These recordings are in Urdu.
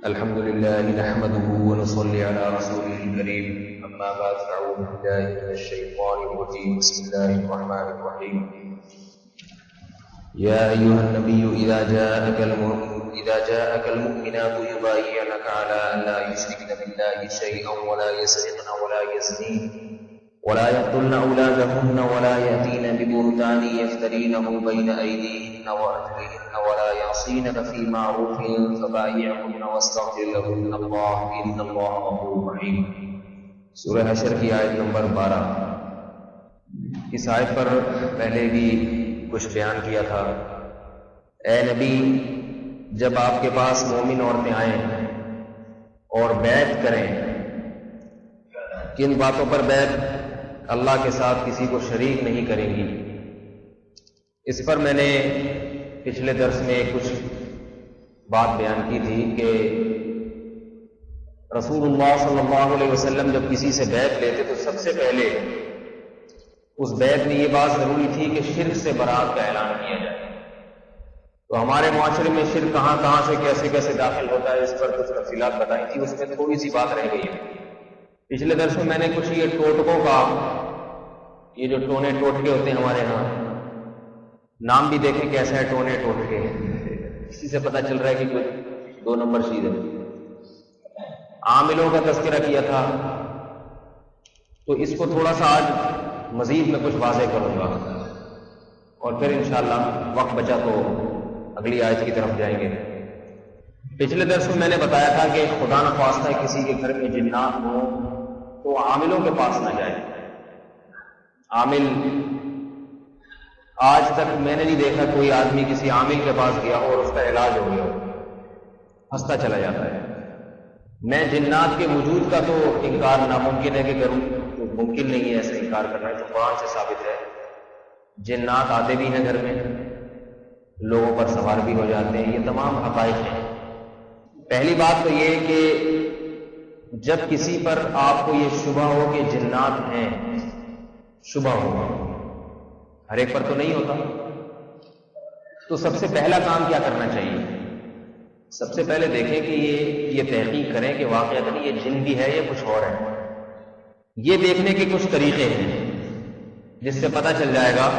الحمد لله نحمده ونصلي على رسوله الكريم أما بعد فأعوذ بالله من الشيطان الرجيم بسم الله الرحمن الرحيم يا أيها النبي إذا جاءك المؤمنات يبايعنك على أن لا يشركن بالله شيئا ولا يسرقن ولا يزنين ولا يقتلن أولادهن ولا يأتين ببهتان يفترينه بين أيديهن وأرجلهن ولا يعصينك في معروف فبايعهن واستغفر لهن الله إن الله غفور رحيم۔ سورہ حشر کی آیت نمبر 12۔ اس آیت پر پہلے بھی کچھ بیان کیا تھا۔ اے نبی، جب آپ کے پاس مومن عورتیں آئیں اور بیعت کریں، کن باتوں پر بیعت؟ اللہ کے ساتھ کسی کو شریک نہیں کریں گی۔ اس پر میں نے پچھلے درس میں کچھ بات بیان کی تھی کہ رسول اللہ صلی اللہ علیہ وسلم جب کسی سے بیعت لیتے تو سب سے پہلے اس بیعت میں یہ بات ضروری تھی کہ شرک سے برات کا اعلان کیا جائے۔ تو ہمارے معاشرے میں شرک کہاں کہاں سے کیسے کیسے داخل ہوتا ہے، اس پر کچھ تفصیلات بتائی تھی، اس میں تھوڑی سی بات رہ گئی ہے۔ پچھلے درس میں نے کچھ یہ ٹوٹکوں کا، یہ جو ٹونے ٹوٹکے ہوتے ہیں ہمارے ہاں، نام بھی دیکھیں کیسا ہے، ٹونے ٹوٹکے، اسی سے پتہ چل رہا ہے کہ کوئی دو نمبر چیز ہے۔ عاملوں کا تذکرہ کیا تھا، تو اس کو تھوڑا سا آج مزید میں کچھ واضح کروں گا، اور پھر انشاءاللہ وقت بچا تو اگلی آیت کی طرف جائیں گے۔ پچھلے درس میں نے بتایا تھا کہ خدا نخواستہ کسی کے گھر میں جنات ہوں تو عاملوں کے پاس نہ جائے۔ عامل، آج تک میں نے نہیں دیکھا کوئی آدمی کسی عامل کے پاس گیا ہو اور اس کا علاج ہو گیا ہو، ہنستا چلا جاتا ہے۔ میں جنات کے وجود کا تو انکار ناممکن ہے کہ کروں، تو ممکن نہیں ہے ایسا انکار کرنا، تو قرآن سے ثابت ہے۔ جنات آتے بھی ہیں گھر میں، لوگوں پر سوار بھی ہو جاتے ہیں، یہ تمام حقائق ہیں۔ پہلی بات تو یہ کہ جب کسی پر آپ کو یہ شبہ ہو کہ جنات ہیں، شبہ ہوگا، ہر ایک پر تو نہیں ہوتا، تو سب سے پہلا کام کیا کرنا چاہیے؟ سب سے پہلے دیکھیں کہ یہ تحقیق کریں کہ واقعات یہ جن بھی ہے یا کچھ اور ہے۔ یہ دیکھنے کے کچھ طریقے ہیں جس سے پتہ چل جائے گا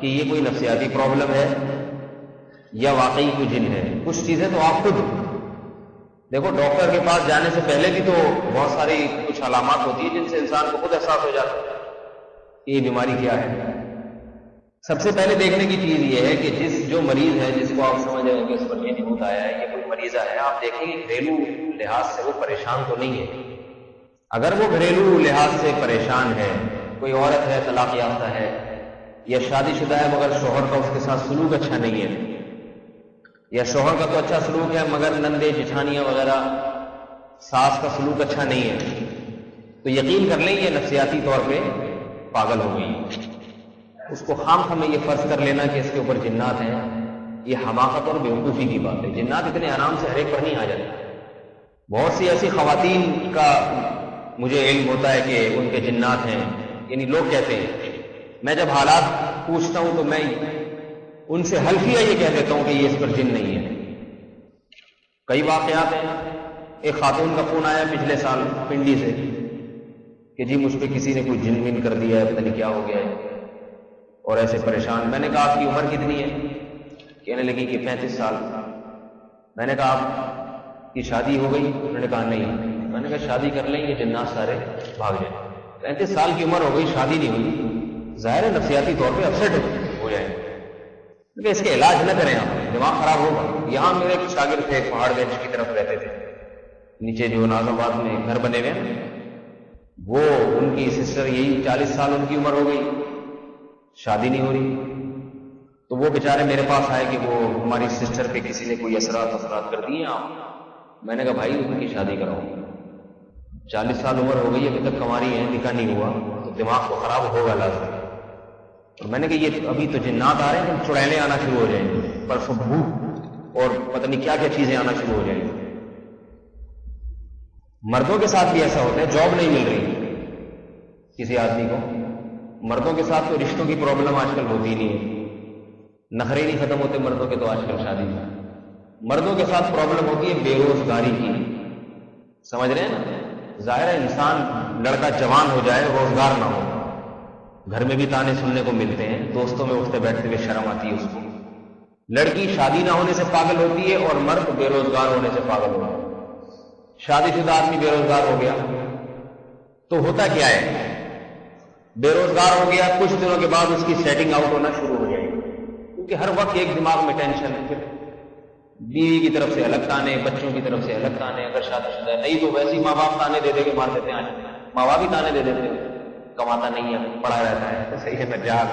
کہ یہ کوئی نفسیاتی پرابلم ہے یا واقعی کوئی جن ہے۔ کچھ چیزیں تو آپ خود دیکھو، ڈاکٹر کے پاس جانے سے پہلے بھی تو بہت ساری کچھ علامات ہوتی ہیں جن سے انسان کو خود احساس ہو جاتا ہے کہ یہ بیماری کیا ہے۔ سب سے پہلے دیکھنے کی چیز یہ ہے کہ جو مریض ہے، جس کو آپ سمجھ رہے ہیں کہ اس پر یہ نہیں آیا ہے، یہ کوئی مریضہ ہے، آپ دیکھیں کہ گھریلو لحاظ سے وہ پریشان تو نہیں ہے۔ اگر وہ گھریلو لحاظ سے پریشان ہے، کوئی عورت ہے طلاق یافتہ ہے یا شادی شدہ ہے مگر شوہر کا اس کے ساتھ سلوک اچھا نہیں ہے، یا شوہر کا تو اچھا سلوک ہے مگر نندے جٹھانیاں وغیرہ ساس کا سلوک اچھا نہیں ہے، تو یقین کر لیں یہ نفسیاتی طور پہ پاگل ہو گئی۔ اس کو خام خواہ میں یہ فرض کر لینا کہ اس کے اوپر جنات ہیں، یہ حماقت اور بیوقوفی کی بات ہے۔ جنات اتنے آرام سے ہر ایک پر نہیں آ جاتے۔ بہت سی ایسی خواتین کا مجھے علم ہوتا ہے کہ ان کے جنات ہیں، یعنی لوگ کہتے ہیں، میں جب حالات پوچھتا ہوں تو میں ان سے حلفیہ یہ کہہ دیتا ہوں کہ یہ اس پر جن نہیں ہے۔ کئی واقعات ہیں۔ ایک خاتون کا فون آیا پچھلے سال پنڈی سے کہ جی مجھ پہ کسی نے کوئی جن ون کر دیا ہے، پتہ نہیں کیا ہو گیا ہے، اور ایسے پریشان۔ میں نے کہا آپ کی عمر کتنی ہے؟ کہنے لگی کہ 35 سال۔ میں نے کہا آپ کی شادی ہو گئی؟ انہوں نے کہا نہیں۔ میں نے کہا شادی کر لیں، یہ جنات سارے بھاگ جائیں۔ 35 سال کی عمر ہو گئی، شادی نہیں ہوئی، ظاہر ہے نفسیاتی طور پہ اپسیٹ ہو جائے۔ لیکن اس کے علاج نہ کریں، آپ دماغ خراب ہوگا۔ یہاں میرے ایک شاگرد تھے، پہاڑ گنج کی طرف رہتے تھے، نیچے جو ناظم آباد میں گھر بنے ہوئے ہیں، وہ ان کی سسٹر، یہی 40 سال ان کی عمر ہو گئی، شادی نہیں ہو رہی، تو وہ بیچارے میرے پاس آئے کہ وہ ہماری سسٹر پہ کسی نے کوئی اثرات کر دیے آپ۔ میں نے کہا بھائی ان کی شادی کراؤ، 40 سال عمر ہو گئی، ابھی تک کنواری ہیں، نکاح نہیں ہوا، تو دماغ کو خراب ہوگا لازم۔ اور میں نے کہا یہ ابھی تو جنات آ رہے ہیں، چڑیلیں آنا شروع ہو جائیں گے، پرسوں بھوت اور پتہ نہیں کیا کیا چیزیں آنا شروع ہو جائیں گی۔ مردوں کے ساتھ بھی ایسا ہوتا ہے، جاب نہیں مل رہی کسی آدمی کو، مردوں کے ساتھ تو رشتوں کی پرابلم آج کل ہوتی نہیں ہے، نخرے نہیں ختم ہوتے مردوں کے تو آج کل شادی میں۔ مردوں کے ساتھ پرابلم ہوتی ہے بے روزگاری کی. سمجھ رہے ہیں نا؟ ظاہر ہے انسان لڑکا جوان ہو جائے روزگار نہ ہو, گھر میں بھی تانے سننے کو ملتے ہیں, دوستوں میں اٹھتے بیٹھتے ہوئے شرم آتی ہے اس کو. لڑکی شادی نہ ہونے سے پاگل ہوتی ہے اور مرد بے روزگار ہونے سے پاگل ہوتا ہے. شادی شدہ آدمی بے روزگار ہو گیا تو ہوتا کیا ہے, بے روزگار ہو گیا, کچھ دنوں کے بعد اس کی سیٹنگ آؤٹ ہونا شروع ہو جائے گی, کیونکہ ہر وقت ایک دماغ میں ٹینشن ہے. پھر بیوی کی طرف سے الگ تانے, بچوں کی طرف سے الگ تانے, اگر شادی شدہ ہے نہیں تو ویسے ہی ماں باپ تانے دے دے کے مار دیتے ہیں. ماں باپ ہی تانے دے دیتے ہیں, کماتا نہیں ہے, پڑا رہتا ہے. صحیح ہے نجار,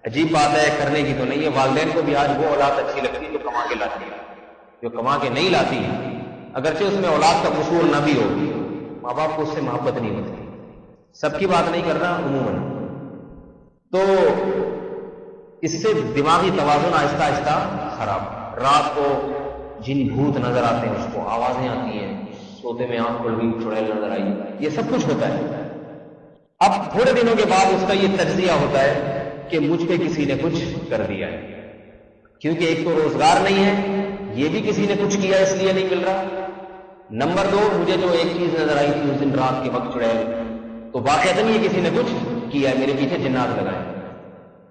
عجیب بات ہے, کرنے کی تو نہیں ہے. والدین کو بھی آج وہ اولاد اچھی لگتی ہے جو کما کے لاتی ہے. جو کما کے نہیں لاتی اگرچہ اس میں اولاد کا قصور نہ بھی ہو, ماں باپ کو اس سے محبت نہیں ہوتی. سب کی بات نہیں کر رہا, عموماً. تو اس سے دماغی توازن آہستہ آہستہ خراب. رات کو جن بھوت نظر آتے ہیں اس کو, آوازیں آتی ہیں, سوتے میں آنکھ کھل گئی, چڑیل نظر آئی, یہ سب کچھ ہوتا ہے. اب تھوڑے دنوں کے بعد اس کا یہ تجزیہ ہوتا ہے کہ مجھ پہ کسی نے کچھ کر دیا ہے, کیونکہ ایک تو روزگار نہیں ہے, یہ بھی کسی نے کچھ کیا اس لیے نہیں مل رہا. نمبر 2, مجھے جو ایک چیز نظر آئی تھی اس دن رات کے وقت چڑیل, تو واقعتاً یہ کسی نے کچھ کیا ہے, میرے پیچھے جنات لگائے.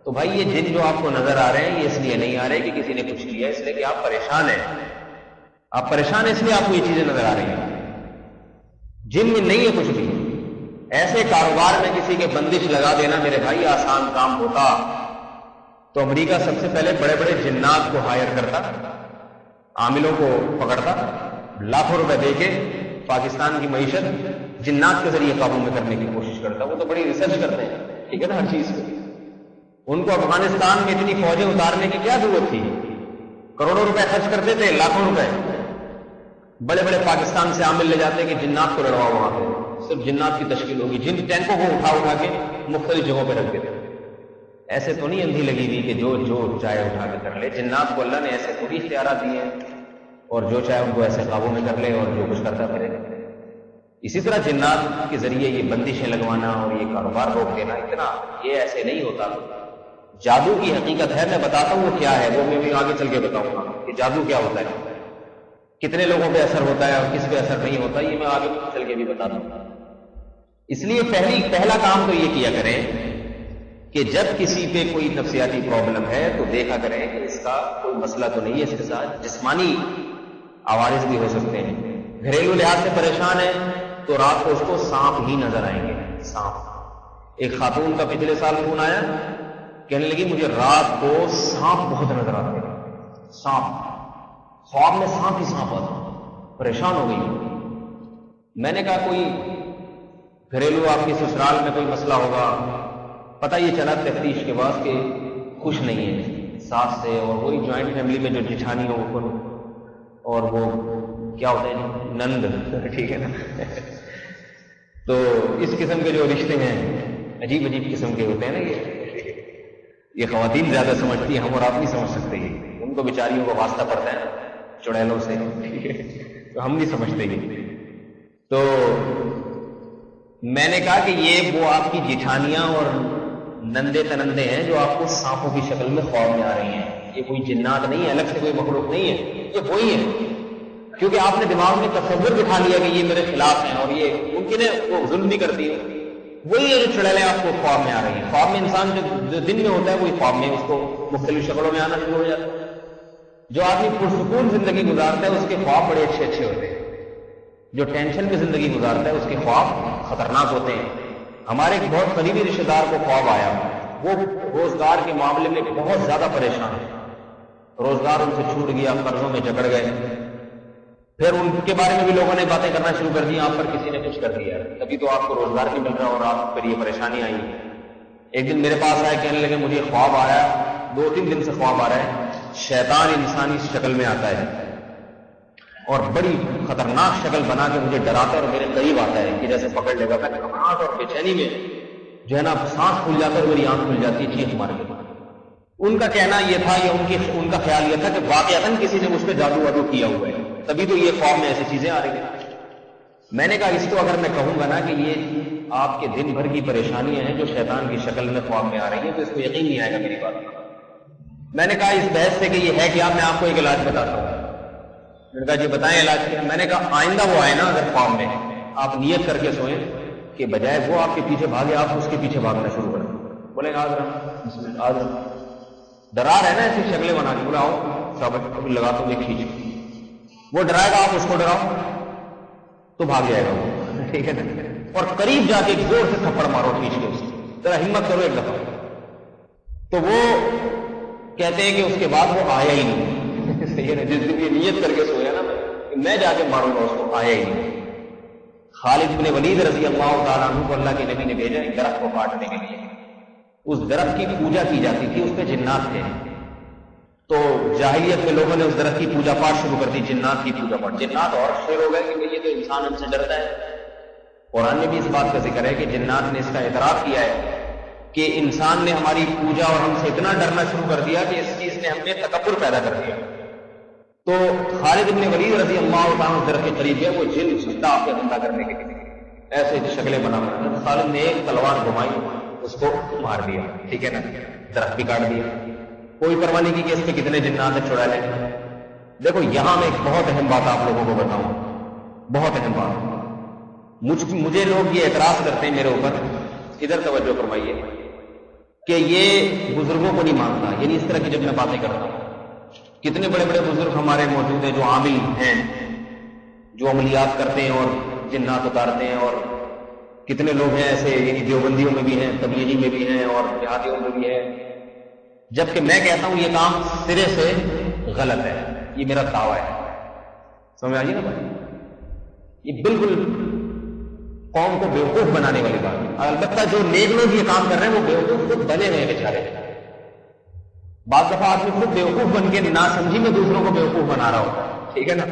تو بھائی یہ جن جو آپ کو نظر آ رہے ہیں یہ اس لیے نہیں آ رہے کہ کسی نے کچھ کیا, اس لیے کہ آپ پریشان ہیں. آپ پریشان ہیں اس لیے آپ کو یہ چیزیں نظر آ رہی ہیں. جن میں نہیں ہے کچھ بھی. ایسے کاروبار میں کسی کے بندش لگا دینا میرے بھائی آسان کام ہوتا تو امریکہ سب سے پہلے بڑے بڑے جنات کو ہائر کرتا, عاملوں کو پکڑتا, لاکھوں روپے دے کے پاکستان کی معیشت جنات کے ذریعے قابو میں کرنے کی کوشش کرتا. وہ تو بڑی ریسرچ کرتے ہیں, ٹھیک ہے نا, ہر چیز پہ. ان کو افغانستان میں اتنی فوجیں اتارنے کی کیا ضرورت تھی؟ کروڑوں روپے خرچ کرتے تھے, لاکھوں روپے. بڑے بڑے پاکستان سے عامل لے جاتے کہ جنات کو لڑواؤ, وہاں پہ صرف جنات کی تشکیل ہوگی. جن ٹینکوں کو اٹھا کے مختلف جگہوں پہ رکھ دیتے. ایسے تو نہیں اندھی لگی ہوئی کہ جو چاہے اٹھا کے کر لے. جنات کو اللہ نے ایسے تھوڑی اختیارات دیے ہیں, اور جو چاہے ان کو ایسے قابو میں کر لے اور جو کچھ کرتا پھرے. اسی طرح جنات کے ذریعے یہ بندشیں لگوانا اور یہ کاروبار روک دینا, اتنا یہ ایسے نہیں ہوتا. جادو کی حقیقت ہے, میں بتاتا ہوں وہ کیا ہے, وہ میں بھی آگے چل کے بتاؤں گا کہ جادو کیا ہوتا ہے, کتنے لوگوں پہ اثر ہوتا ہے اور کس پہ اثر نہیں ہوتا, یہ میں آگے چل کے بھی بتا دوں گا. اس لیے پہلا کام تو یہ کیا کریں کہ جب کسی پہ کوئی نفسیاتی پرابلم ہے تو دیکھا کریں کہ اس کا کوئی مسئلہ تو نہیں ہے, اس کے ساتھ جسمانی عوارض بھی ہو سکتے ہیں. گھریلو لحاظ سے پریشان ہے تو رات کو اس کو سانپ ہی نظر آئیں گے. سانپ. ایک خاتون کا پچھلے سال فون آیا, کہنے لگی مجھے رات کو سانپ بہت نظر آتے ہیں. سانپ, خواب میں سانپ ہی سانپ آتا. پریشان ہو گئی. میں نے کہا کوئی گھریلو آپ کے سسرال میں کوئی مسئلہ ہوگا. پتہ یہ چلا تفتیش کے بعد کہ خوش نہیں ہے ساس سے, اور وہی جوائنٹ فیملی میں جو جٹھانی ہو اور وہ کیا ہوتے ہیں نند, ٹھیک ہے نا. تو اس قسم کے جو رشتے ہیں عجیب عجیب قسم کے ہوتے ہیں نا. یہ خواتین زیادہ سمجھتی ہیں, ہم اور آپ نہیں سمجھ سکتے. ان کو بیچاریوں کو واسطہ پڑتا ہے چڑیلوں سے, تو ہم نہیں سمجھتے. تو میں نے کہا کہ یہ وہ آپ کی جٹھانیاں اور نندے تنندے ہیں جو آپ کو سانپوں کی شکل میں خواب میں آ رہی ہیں. یہ کوئی جنات نہیں ہے, الگ سے کوئی مخلوق نہیں ہے, یہ وہی ہے. کیونکہ آپ نے دماغ میں تصور بٹھا لیا کہ یہ میرے خلاف ہیں اور یہ ممکن ہے وہ ظلم بھی کرتی ہے. وہی ہے جو چڑیلیں آپ کو خواب میں آ رہی ہیں. خواب میں انسان جو دن میں ہوتا ہے وہی خواب میں اس کو مختلف شکلوں میں آنا شروع ہو جاتا ہے. جو آدمی پرسکون زندگی گزارتا ہے اس کے خواب بڑے اچھے اچھے ہوتے ہیں. جو ٹینشن میں زندگی گزارتا ہے اس کے خواب خطرناک ہوتے ہیں. ہمارے ایک بہت قریبی رشتے دار کو خواب آیا, وہ روزگار کے معاملے میں بہت زیادہ پریشان ہے. روزگار ان سے چھوٹ گیا, قرضوں میں جکڑ گئے. پھر ان کے بارے میں بھی لوگوں نے باتیں کرنا شروع کر دی, آپ پر کسی نے کچھ کر دیا, تبھی تو آپ کو روزگار نہیں مل رہا اور آپ پر یہ پریشانی آئی. ایک دن میرے پاس آئے, کہنے لگے مجھے خواب آیا, 2-3 دن سے خواب آ رہا ہے, شیطان انسانی شکل میں آتا ہے اور بڑی خطرناک شکل بنا کے مجھے ڈراتا ہے اور میرے قریب آتا ہے کہ جیسے پکڑ لے گا. میں گھبراہٹ اور بے چینی میں جو ہے نا سانس کھل جاتا ہے اور میری آنکھ کھل جاتی ہے چیخ مار کے. ان کا کہنا یہ تھا, یا ان کا خیال یہ تھا کہ واقعتاً کسی نے مجھ پہ جادو وادو کیا ہوا ہے, تبھی تو یہ خواب میں ایسی چیزیں آ رہی ہیں. میں نے کہا اس کو اگر میں کہوں گا نا کہ یہ آپ کے دن بھر کی پریشانیاں ہیں جو شیطان کی شکل میں خواب میں آ رہی ہیں, تو اس کو یقین نہیں آئے گا میری بات. میں نے کہا اس بحث سے کہ یہ ہے کیا, میں آپ کو ایک علاج بتاتا ہوں. میں نے کہا جی بتائیں علاج کیا. میں نے کہا آئندہ وہ آئے نا اگر فارم میں آپ نیت کر کے سوئیں کہ بجائے وہ آپ کے پیچھے بھاگے آپ اس کے پیچھے بھاگنا شروع کریں. بولے آج رہا آج رہا ڈرا رہے نا ایسی شکلیں بنا کے. بولا آؤ سب لگاتا ہوں یہ کھینچ. وہ ڈرائے گا آپ اس کو ڈراؤ تو بھاگ جائے گا وہ, ٹھیک ہے نا. اور قریب جا کے زور سے تھپڑ مارو کھینچ کے اس کی, ذرا ہمت کرو ایک دفعہ. تو وہ کہتے ہیں کہ اس کے بعد وہ آیا ہی نہیں. صحیح ہے نا, جس دن یہ نیت کر کے سویا نا کہ میں جا کے ماروں گا اس کو, آیا ہی نہیں. خالد بن ولید رضی اللہ تعالیٰ عنہ کو اللہ کے نبی نے بھیجا ایک درخت کو کاٹنے کے لیے. اس درخت کی پوجا کی جاتی تھی, اس پہ جنات تھے. تو جاہلیت میں لوگوں نے اس درخت کی پوجا پاٹ شروع کر دی, جنات کی پوجا پاٹ. جنات اور شیر ہو گئے کہ یہ تو انسان ہم سے ڈرتا ہے. قرآن میں بھی اس بات کا ذکر ہے کہ جنات نے اس کا اعتراف کیا ہے کہ انسان نے ہماری پوجا اور ہم سے اتنا ڈرنا شروع کر دیا کہ اس چیز نے ہم میں تکبر پیدا کر دیا. تو خالد بن ولید رضی اللہ تعالیٰ اس درخت کے قریب گیا, وہ جن سجدہ آپ کے حملہ کرنے کے لیے ایسے شکلیں بنا رہا تھا. خالد نے ایک تلوار گھمائی, اس کو مار دیا, ٹھیک ہے نا, درخت بھی کاٹ دیا. کوئی پرواہ نہیں کی کہ اس پہ کتنے جنات چھڑا لیں. دیکھو یہاں میں ایک بہت اہم بات آپ لوگوں کو بتاؤں, بہت اہم بات. مجھے لوگ یہ اعتراض کرتے ہیں میرے اوپر, ادھر توجہ فرمائیے, کہ یہ بزرگوں کو نہیں مانتا. یعنی اس طرح کی جب میں باتیں کرتا ہوں, کتنے بڑے بڑے بزرگ ہمارے موجود ہیں جو عامل ہیں, جو عملیات کرتے ہیں اور جنات اتارتے ہیں, اور کتنے لوگ ہیں ایسے, یعنی دیوبندیوں میں بھی ہیں, تبلیغی میں بھی ہیں, اور دیہاتیوں میں بھی ہیں. جبکہ میں کہتا ہوں یہ کام سرے سے غلط ہے. یہ میرا دعویٰ ہے, سمجھ آئیے نا بھائی. یہ بالکل قوم کو بیوقوف بنانے والی بات ہے. البتہ جو نیک لوگ یہ کام کر رہے ہیں وہ بیوقوف خود بنے ہوئے بیچارے. بعض دفعہ آدمی خود بیوقوف بن کے ناسمجھی میں دوسروں کو بیوقوف بنا رہا ہوتا ہے, ٹھیک ہے نا.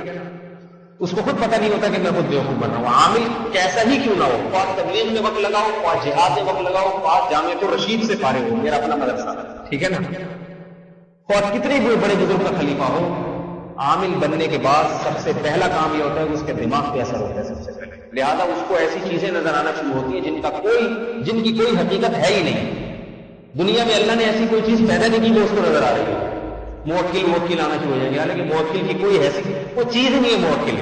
اس کو خود پتہ نہیں ہوتا کہ میں خود بیوقوف بن رہا ہوں. عامل کیسا ہی کیوں نہ ہو, خواہ تبلیغ میں وقت لگاؤ, خواہ جہاد میں وقت لگاؤ, خواہ جامعۃ الرشید سے فارغ ہو, میرا اپنا مدرسہ, ٹھیک ہے نا, خواہ کتنے بھی بڑے بزرگ کا خلیفہ ہو, عامل بننے کے بعد سب سے پہلا کام یہ ہوتا ہے کہ اس کے دماغ پہ اثر ہوتا ہے سب سے پہلے. لہذا اس کو ایسی چیزیں نظر آنا شروع ہوتی ہیں جن کی کوئی حقیقت ہے ہی نہیں. دنیا میں اللہ نے ایسی کوئی چیز پیدا نہیں کی جو اس کو نظر آ رہی ہے. موکل آنا شروع ہو جائیں گے, حالانکہ موکل کی کوئی ایسی کوئی چیز نہیں ہے. موکل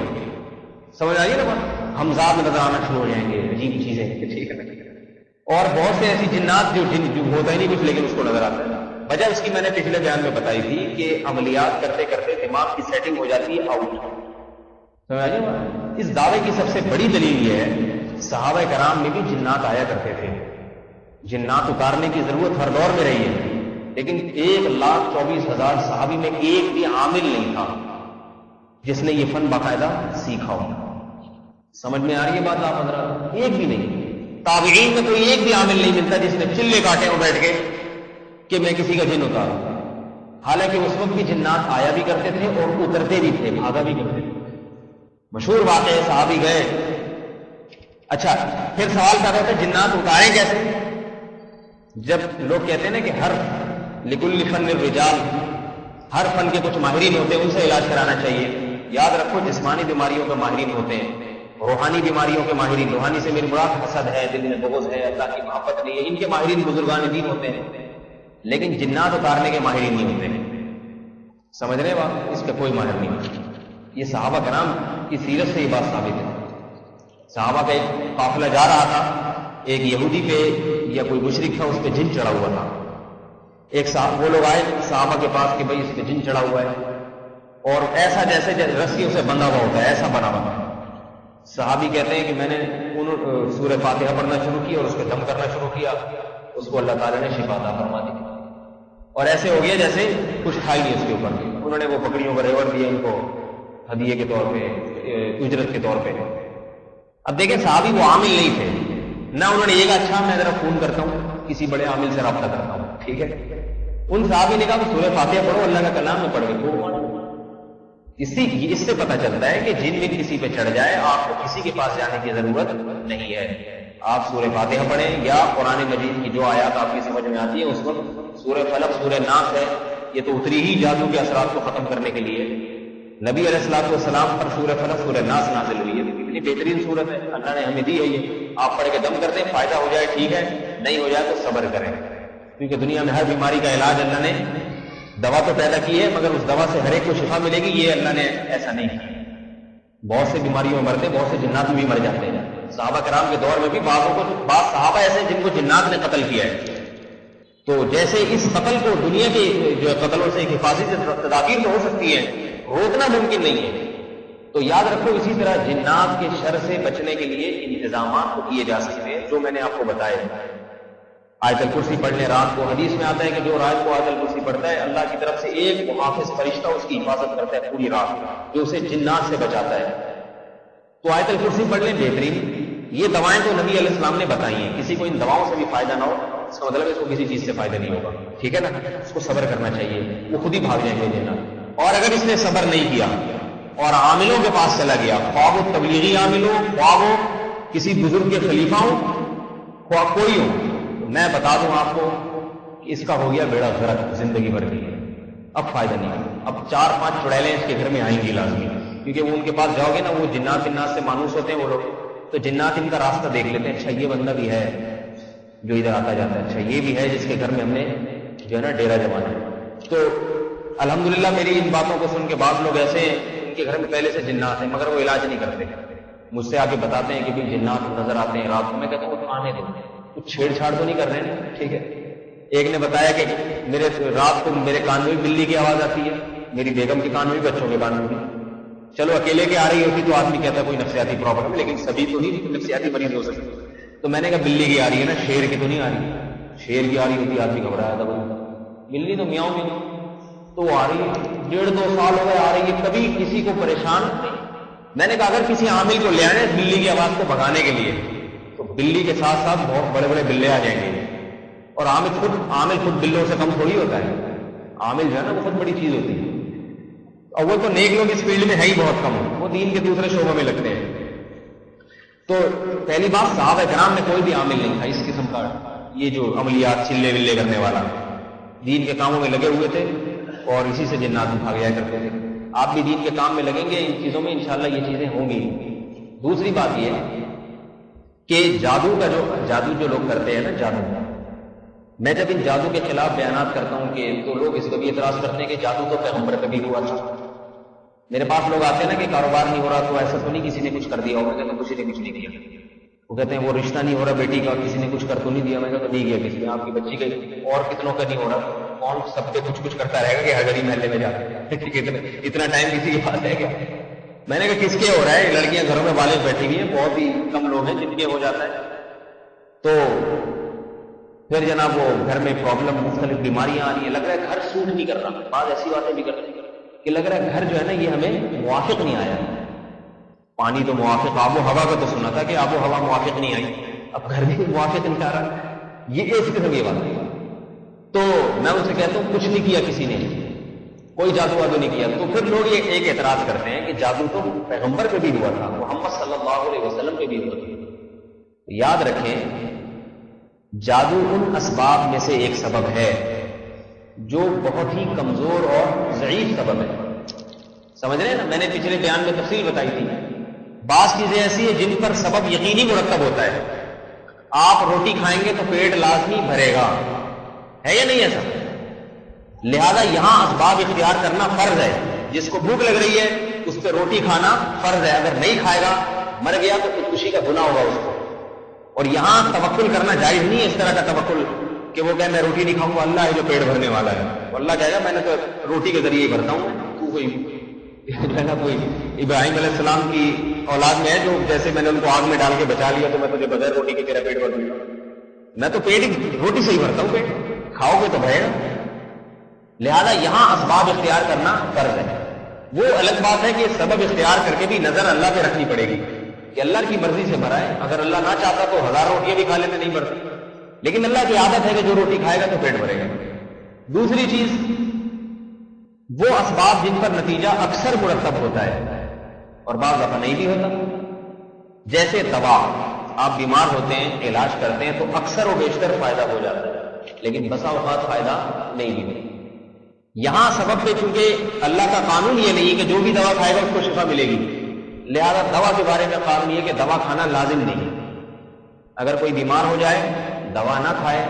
سمجھ آئیے نا بات. حمزات نظر آنا شروع ہو جائیں گے, عجیب چیزیں, ٹھیک ہے. اور بہت سے ایسی جنات جو ہوتا ہی نہیں کچھ لیکن اس کو نظر آتا ہے. وجہ اس کی میں نے پچھلے بیان میں بتائی تھی کہ عملیات کرتے کرتے دماغ کی سیٹنگ ہو جاتی ہے آؤٹ. سمجھ آئیے نا. اس دعوے کی سب سے بڑی دلیل یہ ہے, صحابہ کرام میں بھی جنات آیا کرتے تھے. جنات اتارنے کی ضرورت ہر دور میں رہی ہے, لیکن 1,24,000 صحابی میں ایک بھی عامل نہیں تھا جس نے یہ فن باقاعدہ سیکھا ہو. سمجھ میں آ رہی ہے بات آپ حضرات؟ ایک بھی نہیں. تابعین میں کوئی ایک بھی عامل نہیں ملتا جس نے چلے کاٹے ہو بیٹھ کے کہ میں کسی کا جن اتاروں. حالانکہ اس وقت بھی جنات آیا بھی کرتے تھے اور اترتے بھی تھے, بھاگا بھی کرتے تھے. مشہور واقعہ ہے, صحابی گئے. اچھا پھر سوال کر رہے تھے جنات اتاریں کیسے؟ جب لوگ کہتے ہیں نا کہ ہر لکل فن الرجال, ہر فن کے کچھ ماہرین ہوتے ہیں, ان سے علاج کرانا چاہیے. یاد رکھو جسمانی بیماریوں کے ماہرین ہوتے ہیں, روحانی بیماریوں کے ماہرین, روحانی سے میری مراد حسد ہے, دل میں بغض ہے, اللہ کی محبت نہیں ہے, ان کے ماہرین بزرگان دین ہوتے ہیں, لیکن جنات اتارنے کے ماہرین نہیں ہوتے ہیں. سمجھ رہے بات؟ اس کا کوئی ماہر نہیں ہوتا. یہ صحابہ کرام کی سیرت سے یہ بات ثابت ہے. صحابہ کا ایک قافلہ جا رہا تھا, ایک یہودی پہ یا کوئی مشرک تھا, اس پہ جن چڑھا ہوا تھا. وہ لوگ آئے صحابہ کے پاس کہ بھئی اس پہ جن چڑھا ہوا ہے, اور ایسا جیسے رسیوں سے بندھا ہوا ہوتا ہے, ایسا بنا ہوا. صحابی کہتے ہیں کہ میں نے سورہ فاتحہ پڑھنا شروع کی اور اس پہ دم کرنا شروع کیا, اس کو اللہ تعالیٰ نے شفا عطا فرما دی, اور ایسے ہو گیا جیسے کچھ کھائی نہیں اس کے اوپر. انہوں نے وہ بکریوں کا ریوڑ دیا ان کو ہدیے کے طور پہ, اجرت کے طور پہ. اب دیکھیں صحابی وہ عامل نہیں تھے نہ, انہوں نے یہ کہا اچھا میں ذرا فون کرتا ہوں, کسی بڑے عامل سے رابطہ کرتا ہوں, ٹھیک ہے. ان صحابی نے کہا کہ سورہ فاتحہ پڑھو, اللہ کا کلام میں پڑھ گئے. اس سے پتہ چلتا ہے کہ جن میں کسی پہ چڑھ جائے آپ کو کسی کے پاس جانے کی ضرورت نہیں ہے. آپ سورہ فاتحہ پڑھیں یا قرآن مجید کی جو آیات آپ کی سمجھ میں آتی ہیں اس وقت سورہ فلق, سورہ ناس ہے, یہ تو اتری ہی جادو کے اثرات کو ختم کرنے کے لیے. نبی علیہ الصلوۃ والسلام پر سورہ فلق, سورہ ناس نازل ہوئی ہے. اتنی بہترین صورت ہے, اللہ نے ہمیں دی ہے. یہ آپ پڑھ کے دم کر دیں, فائدہ ہو جائے ٹھیک ہے, نہیں ہو جائے تو صبر کریں, کیونکہ دنیا میں ہر بیماری کا علاج اللہ نے دوا تو پیدا کی ہے, مگر اس دوا سے ہر ایک کو شفا ملے گی یہ اللہ نے ایسا نہیں کیا. بہت سے بیماریوں میں مرتے ہیں، بہت سے جنات میں بھی مر جاتے ہیں. صحابہ کرام کے دور میں بھی بعض صحابہ ایسے ہیں جن کو جنات نے قتل کیا ہے. تو جیسے اس قتل کو دنیا کے جو قتلوں سے ایک حفاظتی تدابیر تو ہو سکتی ہے، روکنا ممکن نہیں ہے. تو یاد رکھو اسی طرح جنات کے شر سے بچنے کے لیے انتظامات تو کیے جا سکتے ہیں جو میں نے آپ کو بتائے. آیت الکرسی پڑھ لیں رات کو. حدیث میں آتا ہے کہ جو رات کو آیت الکرسی پڑھتا ہے اللہ کی طرف سے ایک محافظ فرشتہ اس کی حفاظت کرتا ہے پوری رات، جو اسے جنات سے بچاتا ہے. تو آیت الکرسی پڑھ لیں، بہترین. یہ دوائیں تو نبی علیہ السلام نے بتائی ہیں. کسی کو ان دواؤں سے بھی فائدہ نہ ہو اس کا مطلب ہے اس کو کسی چیز سے فائدہ نہیں ہوگا. ٹھیک ہے نا؟ اس کو صبر کرنا چاہیے، وہ خود ہی بھاگ جائیں گے جنات. اور اگر اس نے صبر نہیں کیا اور عاملوں کے پاس چلا گیا، خواہ وہ تبلیغی عامل ہو، خواہ وہ کسی بزرگ کے خلیفہ ہو، خواہ کوئی ہو، میں بتا دوں آپ کو کہ اس کا ہو گیا بیڑا غرق زندگی بھر کے لیے. اب فائدہ نہیں. اب 4-5 چڑیلیں اس کے گھر میں آئیں گی لازمی، کیونکہ وہ ان کے پاس جاؤ گے نا، وہ جنات سے مانوس ہوتے ہیں وہ لوگ. تو جنات ان کا راستہ دیکھ لیتے ہیں، اچھا یہ بندہ بھی ہے جو ادھر آتا جاتا ہے، اچھا یہ بھی ہے جس کے گھر میں ہم نے جو ہے نا ڈیرا جمانا ہے. تو الحمدللہ میری ان باتوں کو سن کے بعض لوگ ایسے ہیں ان کے گھر میں پہلے سے جنات ہیں مگر وہ علاج نہیں کرتے. مجھ سے آ کے بتاتے ہیں کہ بھی جنات نظر آتے ہیں رات کو. میں کہتا ہوں آنے دو، کچھ چھیڑ چھاڑ تو نہیں کر رہے ہیں. ٹھیک ہے. ایک نے بتایا کہ میرے رات کو میرے کان میں بھی بلی کی آواز آتی ہے، میری بیگم کے کان میں بھی، بچوں کے کان میں بھی. چلو اکیلے کے آ رہی ہوتی تو آدمی کہتا ہے کوئی نفسیاتی پرابلم، لیکن سبھی تو نہیں نفسیاتی مریض ہو سکتے. تو میں نے کہا بلی کی آ رہی ہے نا، شیر کی تو نہیں آ رہی. شیر کی آ رہی ہوتی آدمی گھبرایا تھا. بلی تو میاؤں میاؤں تو آ رہی ہے، 1.5-2 سال ہو گئے آ رہی ہے، کبھی کسی کو پریشان نہیں. میں نے کہا اگر کسی عامل کو لے آئے بلی کی آواز کو بھگانے کے لیے تو بلی کے ساتھ ساتھ بہت بڑے بڑے بلے آ جائیں گے. اور عامل خود بلوں سے کم تھوڑی ہوتا ہے. عامل جو ہے نا وہ بہت بڑی چیز ہوتی ہے. اور وہ تو نیک لوگ اس فیلڈ میں ہے ہی بہت کم، وہ دین کے دوسرے شعبوں میں لگتے ہیں. تو پہلی بات صحابہ کرام میں کوئی بھی عامل نہیں تھا اس قسم کا، یہ جو عملیات چلے ولے کرنے والا. دین کے کاموں میں لگے ہوئے تھے اور اسی سے جنات بھاگ جایا کرتے تھے. آپ بھی دین کے کام میں لگیں گے، ان چیزوں میں انشاءاللہ یہ چیزیں ہوں گی. دوسری بات یہ کہ جادو جو لوگ کرتے ہیں نا، جادو، میں جب ان جادو کے خلاف بیانات کرتا ہوں کہ تو لوگ اس کو بھی اعتراض کرتے ہیں کہ جادو تو پیغمبر کبھی ہوا تھا. میرے پاس لوگ آتے ہیں نا کہ کاروبار نہیں ہو رہا تو ایسا تو نہیں کسی نے کچھ کر دیا ہوگا. میں کسی نے کچھ نہیں کیا. وہ کہتے ہیں وہ رشتہ نہیں ہو رہا بیٹی کا، کسی نے کچھ کر تو نہیں دیا. میں کہتا نہیں کیا کسی نے. آپ کی بچی کا اور کتنوں کا نہیں ہو رہا. کون سب پہ کچھ کرتا رہے گا کہ ہر گلی محلے میں جا کے اتنا ٹائم کسی کے پاس ہے کیا. میں نے کہا کس کے ہو رہا ہے؟ لڑکیاں گھروں میں بالغ بیٹھی ہوئی ہیں، بہت ہی کم لوگ ہیں جن کے ہو جاتا ہے. تو پھر جناب وہ گھر میں پرابلم، مختلف بیماریاں آ رہی ہیں، لگ رہا ہے گھر سوٹ نہیں کر رہا. بعض ایسی باتیں بھی کرتے ہیں کہ لگ رہا ہے گھر جو ہے نا یہ ہمیں موافق نہیں آیا. پانی تو موافق، آب و ہوا کا تو سنا تھا کہ آب و ہوا موافق نہیں آئی، اب گھر بھی موافق نہیں آ رہا. یہ اس قسم کی بات ہے. تو میں ان سے کہتا ہوں کچھ نہیں کیا کسی نے، کوئی جادو وادو نہیں کیا. تو پھر لوگ یہ ایک اعتراض کرتے ہیں کہ جادو تو پیغمبر پہ بھی ہوا تھا، محمد صلی اللہ علیہ وسلم پہ بھی ہوا تھا. یاد رکھیں جادو ان اسباب میں سے ایک سبب ہے جو بہت ہی کمزور اور ضعیف سبب ہے. سمجھ رہے ہیں نا؟ میں نے پچھلے بیان میں تفصیل بتائی تھی. بعض چیزیں ایسی ہیں جن پر سبب یقینی مرتب ہوتا ہے. آپ روٹی کھائیں گے تو پیٹ لازمی بھرے گا، ہے یا نہیں ایسا؟ لہذا یہاں اسباب اختیار کرنا فرض ہے. جس کو بھوک لگ رہی ہے اس پہ روٹی کھانا فرض ہے. اگر نہیں کھائے گا مر گیا تو خودکشی کا گناہ ہوگا اس کو. اور یہاں توکل کرنا جائز نہیں ہے، اس طرح کا توکل کہ وہ کہے میں روٹی نہیں کھاؤں گا، اللہ ہے جو پیٹ بھرنے والا ہے. اللہ کہے گا میں نے تو روٹی کے ذریعے ہی بھرتا ہوں. تو کوئی جو ہے نا کوئی ابراہیم علیہ السلام کی اولاد میں ہے جو جیسے میں نے ان کو آگ میں ڈال کے بچا لیا تو میں تجھے بغیر روٹی کے تیرا پیٹ بھر دوں گا. میں تو پیٹ ہی روٹی سے ہی بھرتا ہوں، پیٹ کھاؤ گے تو بھرے گا. لہذا یہاں اسباب اختیار کرنا فرض ہے. وہ الگ بات ہے کہ سبب اختیار کر کے بھی نظر اللہ پہ رکھنی پڑے گی کہ اللہ کی مرضی سے بھرا ہے. اگر اللہ نہ چاہتا تو 1000 روٹیاں بھی کھا لیتے نہیں بھرتے، لیکن اللہ کی عادت ہے کہ جو روٹی کھائے گا تو پیٹ بھرے گا. دوسری چیز وہ اسباب جن پر نتیجہ اکثر مرتب ہوتا ہے اور بعض دفعہ نہیں بھی ہوتا. جیسے دوا، آپ بیمار ہوتے ہیں علاج کرتے ہیں تو اکثر و بیشتر فائدہ ہو جاتا ہے، لیکن بسا اوقات فائدہ نہیں بھی ہوتا. یہاں سبب پہ چونکہ اللہ کا قانون یہ نہیں کہ جو بھی دوا کھائے گا اس کو شفا ملے گی، لہذا دوا کے بارے میں قانون یہ کہ دوا کھانا لازم نہیں. اگر کوئی بیمار ہو جائے دوا نہ کھائے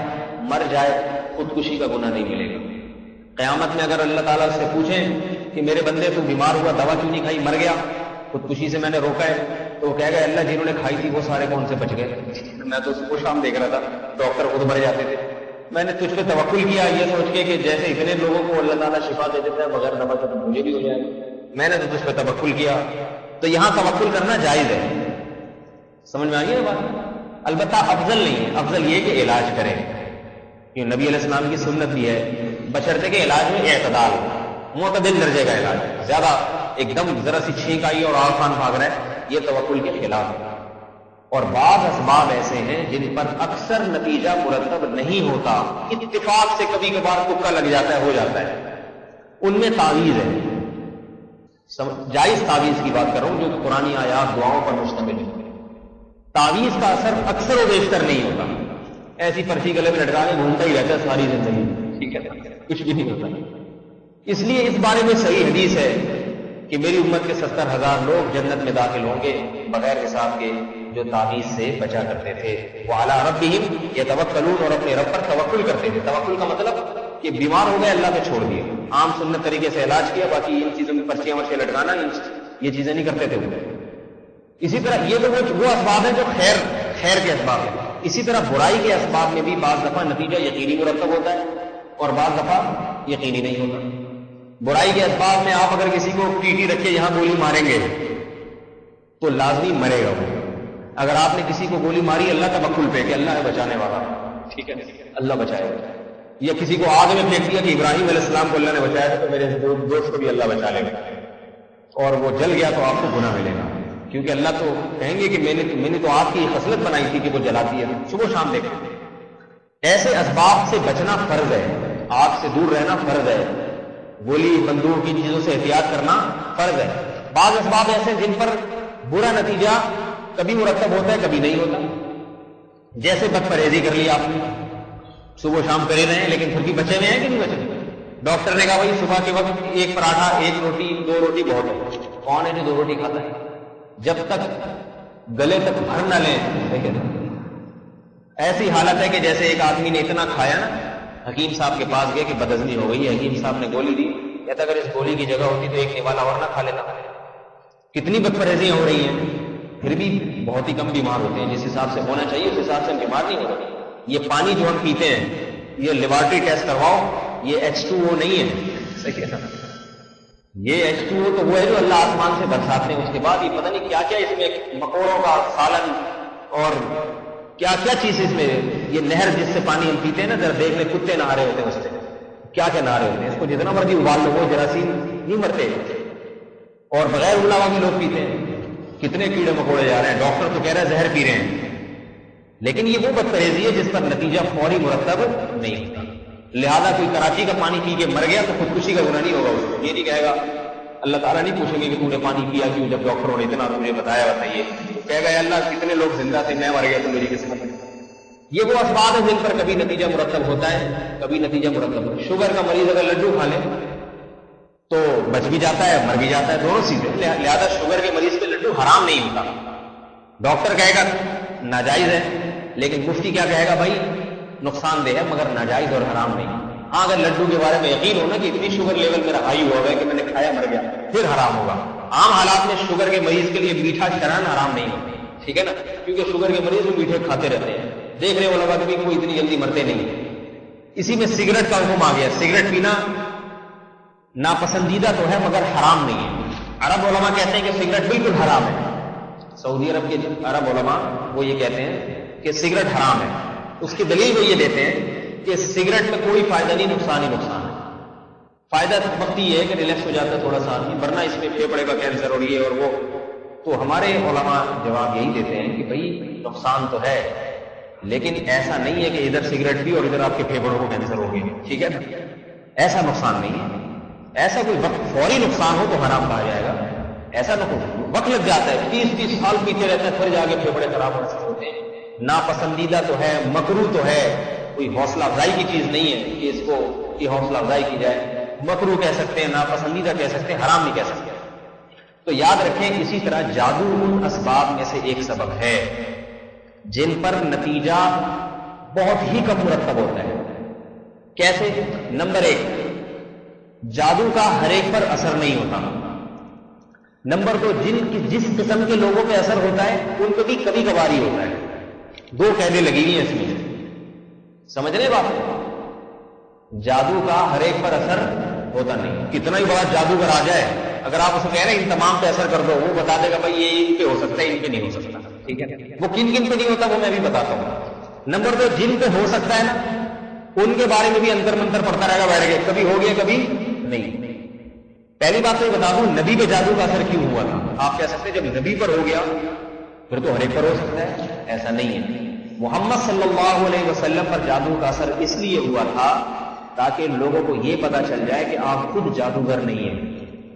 مر جائے خودکشی کا گناہ نہیں ملے گا. قیامت میں اگر اللہ تعالیٰ سے پوچھیں کہ میرے بندے تو بیمار ہوا دوا کیوں نہیں کھائی مر گیا، خودکشی سے میں نے روکا ہے تو وہ کہے گا اللہ جنہوں نے کھائی تھی وہ سارے کون سے بچ گئے. میں تو صبح شام دیکھ رہا تھا ڈاکٹر خود مر جاتے تھے. میں نے تجھ پہ توکل کیا یہ سوچ کے کہ جیسے اتنے لوگوں کو اللہ تعالیٰ شفا دے دیتا ہے بغیر دوا کے تو مجھے بھی ہو جائے. میں نے تو تجھ پہ توکل کیا. تو یہاں توکل کرنا جائز ہے. سمجھ میں آ گئی نا بات؟ البتہ افضل نہیں ہے. افضل یہ کہ علاج کریں. یہ نبی علیہ السلام کی سنت بھی ہے بشرطے کے علاج میں اعتدال, معتدل درجے کا علاج. زیادہ ایک دم ذرا سی چھینک آئی اور آسان بھاگ رہا ہے, یہ توکل کے خلاف ہے. اور بعض اسباب ایسے ہیں جن پر اکثر نتیجہ مرتب نہیں ہوتا, اتفاق سے کبھی کبھار تکا لگ جاتا ہے, ہو جاتا ہے. ان میں تعویذ ہے. جائز تعویذ کی بات کر رہا ہوں جو قرآنی آیات دعاؤں پر مشتمل ہے. تعویذ کا اثر اکثر و بیشتر نہیں ہوتا. ایسی پرچی گلے میں لٹکا کے گھومتا ہی رہتا ہے ساری زندگی, ٹھیک ہے, کچھ بھی نہیں ہوتا. اس لیے اس بارے میں صحیح حدیث ہے کہ میری امت کے 70,000 لوگ جنت میں داخل ہوں گے بغیر حساب کے جو تعویذ سے بچا کرتے تھے. وعلی ربہم یتوکلون, اور اپنے رب پر توکل کرتے تھے. توکل کا مطلب کہ بیمار ہو گئے اللہ پہ چھوڑ دیے, عام سنت طریقے سے علاج کیا, باقی ان چیزوں میں پرچیاں ورچیاں لٹکانا یہ چیزیں نہیں کرتے تھے. اسی طرح یہ تو وہ اسباب ہیں جو خیر کے اسباب ہیں. اسی طرح برائی کے اسباب میں بھی بعض دفعہ نتیجہ یقینی مرتب ہوتا ہے اور بعض دفعہ یقینی نہیں ہوتا. برائی کے اسباب میں آپ اگر کسی کو ٹیٹی رکھے یہاں گولی ماریں گے تو لازمی مرے گا وہ. اگر آپ نے کسی کو گولی ماری اللہ توکل پہ کہ اللہ ہے بچانے والا, ٹھیک ہے, اللہ بچائے گا. یا کسی کو آگ میں پھینک دیا کہ ابراہیم علیہ السلام کو اللہ نے بچایا تھا تو میرے دوست کو بھی اللہ بچا لے گا, اور وہ جل گیا تو آپ کو گناہ ملے گا, کیونکہ اللہ تو کہیں گے کہ میں نے تو آپ کی خصلت بنائی تھی کہ وہ جلاتی ہے. صبح شام دیکھیں. ایسے اسباب سے بچنا فرض ہے, آگ سے دور رہنا فرض ہے, گولی بندوق کی چیزوں سے احتیاط کرنا فرض ہے. بعض اسباب ایسے جن پر برا نتیجہ کبھی مرتب ہوتا ہے کبھی نہیں ہوتا. جیسے بد پرہیزی کر لی آپ نے, صبح شام کرے رہے ہیں لیکن پھر بھی بچے ہوئے ہیں کہ نہیں بچے. ڈاکٹر نے کہا بھائی صبح کے وقت ایک پراٹھا, ایک روٹی, 2 روٹی بہت ہے. کون ہے جو 2 روٹی کھاتا ہے؟ جب تک گلے تک بھر نہ لیں. ایسی حالت ہے کہ جیسے ایک آدمی نے اتنا کھایا نا, حکیم صاحب کے پاس گئے کہ بدہضمی ہو گئی ہے. حکیم صاحب نے گولی دی, کہتا اگر اس گولی کی جگہ ہوتی تو ایک نوالا اور نہ کھا لیتا. کتنی بد پرہیزیاں ہو رہی ہیں, پھر بھی بہت ہی کم بیمار ہوتے ہیں. جس حساب سے ہونا چاہیے اس حساب سے ہم بیمار نہیں ہوتے. یہ پانی جو ہم پیتے ہیں یہ لیبارٹری ٹیسٹ کرواؤ, یہ H2O نہیں ہے. صحیح ہے, یہ H2O تو وہ ہے جو اللہ آسمان سے برساتے ہیں. اس کے بعد یہ پتہ نہیں کیا کیا اس میں مکوڑوں کا سالن اور کیا کیا چیز اس میں. یہ نہر جس سے پانی ہم پیتے ہیں نا, ذرا دیکھ لیں کتے نہا رہے ہوتے ہیں اس سے, کیا کیا نہا رہے ہوتے ہیں. اس کو جتنا مرضی ابال لو وہ جراثیم نہیں مرتے. اور بغیر ابلا بھی لوگ پیتے ہیں, کتنے کیڑے مکوڑے جا رہے ہیں. ڈاکٹر تو کہہ رہا ہے زہر پی رہے ہیں, لیکن یہ وہ بد پرہیزی ہے جس پر نتیجہ فوری مرتب نہیں ہوتا. لہذا کوئی کراچی کا پانی پی کے مر گیا تو خودکشی کا گناہ نہیں ہوگا. اس کو یہ نہیں کہے گا, اللہ تعالیٰ نہیں پوچھیں گے کہ تو نے پانی پیا کیوں, جب ڈاکٹروں نے اتنا مجھے بتایا بتائیے. کہے گا اللہ کتنے لوگ زندہ تھے, میں مر گیا تو میری قسمت. یہ وہ اسباب ہیں جن پر کبھی نتیجہ مرتب ہوتا ہے کبھی نتیجہ مرتب ہوتا ہے. شوگر کا مریض اگر لڈو کھا لے تو بچ بھی جاتا ہے مر بھی جاتا ہے, دونوں چیزیں. لہذا شوگر کے مریض پہ لڈو حرام نہیں ہوتا. ڈاکٹر کہے گا ناجائز ہے, لیکن مفتی کیا کہے گا بھائی نقصان دہ ہے مگر ناجائز اور حرام نہیں. ہاں اگر لڈو کے بارے میں یقین ہونا کہ اتنی شوگر لیول میرا ہائی ہوا ہے کہ میں نے کھایا مر گیا, پھر حرام ہوگا. عام حالات میں شوگر کے مریض کے لیے میٹھا شران حرام نہیں ہوتا, ٹھیک ہے نا, کیونکہ شوگر کے مریض میٹھے کھاتے رہتے ہیں. دیکھ رہے علماء بھی کوئی اتنی جلدی مرتے نہیں. اسی میں سگریٹ کا حکم آ گیا. سگریٹ پینا ناپسندیدہ تو ہے مگر حرام نہیں ہے. عرب علماء کہتے ہیں کہ سگریٹ بالکل حرام ہے. سعودی عرب کے عرب علماء وہ یہ کہتے ہیں کہ سگریٹ حرام ہے. اس کی دلیل وہ یہ دیتے ہیں کہ سگریٹ میں کوئی فائدہ نہیں, نقصان ہی نقصان ہے. فائدہ وقتی یہ ہے کہ ریلیکس ہو جاتا ہے تھوڑا سا آدمی, ورنہ اس میں پھیپڑے کا کینسر اور یہ اور وہ. تو ہمارے علماء جواب یہی دیتے ہیں کہ بھائی نقصان تو ہے, لیکن ایسا نہیں ہے کہ ادھر سگریٹ پی اور ادھر آپ کے پھیپڑوں کو کینسر ہو گئی, ٹھیک ہے نا, ایسا نقصان نہیں ہے. ایسا کوئی وقت فوری نقصان ہو تو حرام کہا جائے گا. ایسا نہ وقت لگ جاتا ہے, 30 سال پیتے رہتا ہے, پھر جا کے پھیپڑے خراب ہو سکتے ہیں. ناپسندیدہ تو ہے, مکروہ تو ہے, کوئی حوصلہ افزائی کی چیز نہیں ہے کہ اس کو کی حوصلہ افزائی کی جائے. مکروہ کہہ سکتے ہیں, ناپسندیدہ کہہ سکتے ہیں, حرام نہیں کہہ سکتے. تو یاد رکھیں اسی طرح جادو ان اسباب میں سے ایک سبب ہے جن پر نتیجہ بہت ہی کم مرتب ہوتا ہے. کیسے؟ نمبر 1, جادو کا ہر ایک پر اثر نہیں ہوتا. نمبر 2 جن کی جس قسم کے لوگوں پہ اثر ہوتا ہے ان پہ بھی کبھی کبھار ہی ہوتا ہے. 2 قیدیں لگی ہوئی ہیں اس میں. سمجھ رہے بات؟ جادو کا ہر ایک پر اثر ہوتا نہیں. کتنا ہی بڑا جادوگر آ جائے, اگر آپ اسے کہہ رہے ہیں ان تمام پہ اثر کر دو, وہ بتا دے گا بھائی یہ ان پہ ہو سکتا ہے, ان پہ نہیں ہو سکتا. ٹھیک ہے, وہ کن کن پہ نہیں ہوتا وہ میں بھی بتاتا ہوں. نمبر 2 جن پہ ہو سکتا ہے نا ان کے بارے میں بھی انتر منتر پڑتا رہے گا بیٹھ کے, کبھی ہو گیا کبھی نہیں. پہلی بات تو یہ بتا دوں, نبی پہ جادو کا اثر کیوں ہوا تھا؟ آپ کہہ سکتے ہیں جب نبی پر ہو گیا پھر تو ہر ایک پر ہو سکتا ہے. ایسا نہیں ہے. محمد صلی اللہ علیہ وسلم پر جادو کا اثر اس لیے ہوا تھا تاکہ لوگوں کو یہ پتا چل جائے کہ آپ خود جادوگر نہیں ہیں.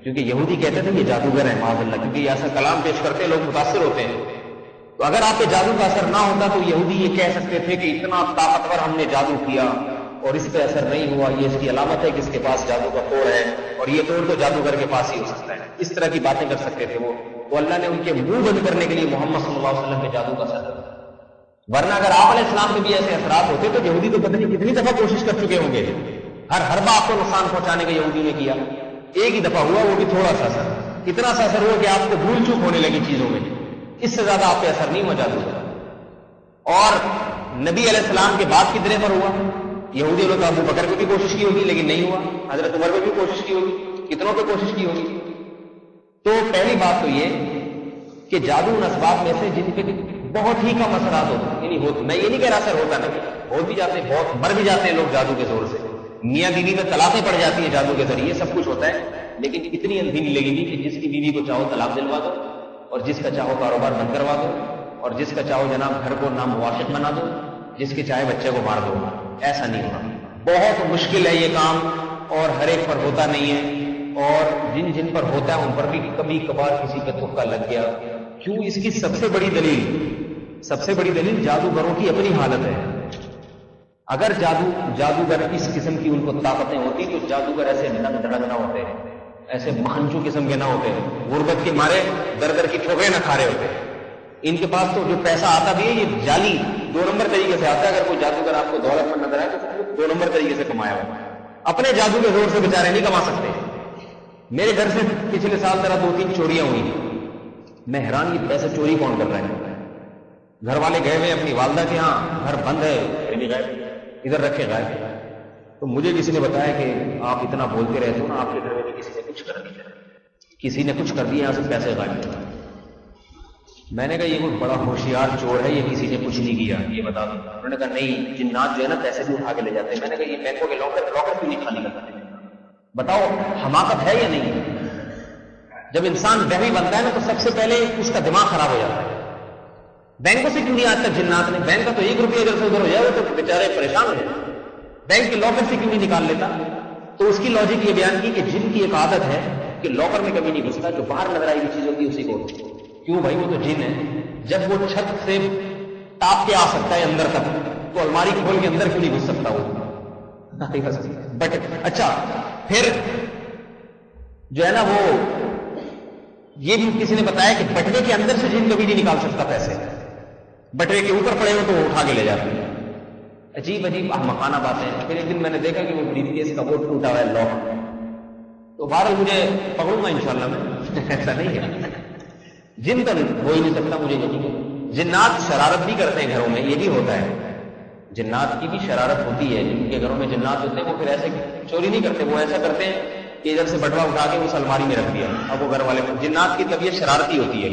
کیونکہ یہودی کہتے تھے یہ جادوگر ہیں معاذ اللہ, کیونکہ یہ ایسا کلام پیش کرتے لوگ متاثر ہوتے ہیں. تو اگر آپ پہ جادو کا اثر نہ ہوتا تو یہودی یہ کہہ سکتے تھے کہ اتنا طاقتور ہم نے جادو کیا اور اس پہ اثر نہیں ہوا, یہ اس کی علامت ہے کہ اس کے پاس جادو کا توڑ ہے, اور یہ توڑ تو جادوگر کے پاس ہی ہو سکتا ہے. اس طرح کی باتیں کر سکتے تھے وہ. تو اللہ نے ان کے منہ بند کرنے کے لیے محمد صلی اللہ علیہ وسلم پہ جادو کا اثر کیا. ورنہ اگر آپ علیہ السلام پہ بھی ایسے اثرات ہوتے تو یہودی تو پتہ نہیں کتنی دفعہ کوشش کر چکے ہوں گے. ہر بات کو نقصان پہنچانے کا یہودی نے کیا. ایک ہی دفعہ ہوا, وہ بھی تھوڑا سا اثر. اتنا سا اثر ہوا کہ آپ کو بھول چوک ہونے لگی چیزوں میں. اس سے زیادہ آپ پہ اثر نہیں ہوا جادو کا. اور نبی علیہ السلام کے بعد کتنے پر ہوا؟ یہودی لوگ ابو بکر پہ بھی کوشش کی ہوگی لیکن نہیں ہوا, حضرت عمر پہ بھی کوشش کی ہوگی, کتنوں پہ کوشش کی ہوگی. تو پہلی بات تو یہ کہ جادو ان اسباب میں سے جن پہ بہت ہی کم اثرات ہوتے ہیں, یعنی میں یہ نہیں کہہ رہا اثر ہوتا نہیں, ہو بھی جاتے ہیں, بہت مر بھی جاتے ہیں لوگ جادو کے زور سے. میاں بیوی میں طلاقیں پڑ جاتی ہیں جادو کے ذریعے, سب کچھ ہوتا ہے. لیکن اتنی اندھی نہیں لگے گی کہ جس کی بیوی کو چاہو طلاق دلوا دو, اور جس کا چاہو کاروبار بند کروا دو, اور جس کا چاہو جناب گھر کو ناموافق بنا دو, جس کے چاہے بچے کو مار دو. ایسا نہیں ہوگا. بہت مشکل ہے یہ کام, اور ہر ایک پر ہوتا نہیں ہے. اور جن جن پر ہوتا ہے ان پر بھی کبھی کبھار کسی کا تکا لگ گیا. کیوں؟ اس کی سب سے بڑی دلیل جادوگروں کی اپنی حالت ہے. اگر جادوگر اس قسم کی ان کو طاقتیں ہوتی تو جادوگر ایسے نہ ہوتے, ایسے مکھنچو قسم کے نہ ہوتے, غربت کے مارے در کی ٹھوکریں نہ کھا رہے ہوتے. ان کے پاس تو جو پیسہ آتا بھی ہے یہ جعلی 2 نمبر طریقے سے آتا ہے. اگر کوئی جادوگر آپ کو دولت مند نظر آئے تو 2 نمبر طریقے سے کمایا ہوا, اپنے جادو کے زور سے بیچارے نہیں کما سکتے. میرے گھر سے پچھلے سال ذرا 2-3 چوریاں ہوئی. میں حیران, یہ پیسے چوری کون کر رہے ہیں؟ گھر والے گئے ہوئے اپنی والدہ کے ہاں, گھر بند ہے, ادھر رکھے غائب. تو مجھے کسی نے بتایا کہ آپ اتنا بولتے رہتے ہو نا, آپ کے گھر میں کسی نے کچھ کر دیا, یہاں سے پیسے غائب. میں نے کہا یہ کوئی بڑا ہوشیار چور ہے, یہ کسی نے کچھ نہیں کیا, یہ بتا دو. انہوں نے کہا نہیں, جنات جو ہے نا پیسے بھی اٹھا کے لے جاتے ہیں. میں نے کہا یہ بینکوں کے لاکر کیوں نہیں خالی کرتے؟ بتاؤ حماقت ہے یا نہیں؟ جب انسان وہمی بنتا ہے نا تو سب سے پہلے اس کا دماغ خراب ہو جاتا ہے. بینکوں سے کیوں نہیں آج تک جنات نے, بینک کا تو 1 روپیہ اگر سے ادھر ہو جائے تو بیچارے پریشان ہو جائے. بینک کے لاکر سے کیوں نہیں نکال لیتا؟ تو اس کی لاجک یہ بیان کی کہ جن کی ایک عادت ہے کہ لاکر میں کبھی نہیں گھستا, جو باہر نظر آئی ہوئی چیز ہوتی ہے اسی کو. کیوں بھائی, وہ تو جن ہے. جب وہ چھت سے ٹاپ کے آ سکتا ہے اندر تک تو الماری کھول کے اندر کیوں نہیں گھس سکتا وہ؟ بٹ اچھا, پھر جو ہے نا وہ یہ بھی کسی نے بتایا کہ بٹوے کے اندر سے جن کبھی نہیں نکال سکتا پیسے, بٹوے کے اوپر پڑے ہو تو وہ اٹھا کے لے جاتے ہیں. عجیب احمقانہ باتیں. پھر ایک دن میں نے دیکھا کہ وہ بریف کیس کا وہ ٹوٹا ہوا ہے لاک, تو بہرحال مجھے پکڑوں گا انشاءاللہ میں. ایسا نہیں ہے, جن تو ہو ہی نہیں سکتا مجھے یقین. جنات شرارت بھی کرتے ہیں گھروں میں, یہ بھی ہوتا ہے. جنات کی بھی شرارت ہوتی ہے. جن کے گھروں میں جنات ہوتے ہیں وہ پھر ایسے چوری نہیں کرتے, وہ ایسا کرتے ہیں کہ ادھر سے بٹوا اٹھا کے اس الماری میں رکھ دیا. اب وہ گھر والے, جنات کی طبیعت شرارتی ہوتی ہے,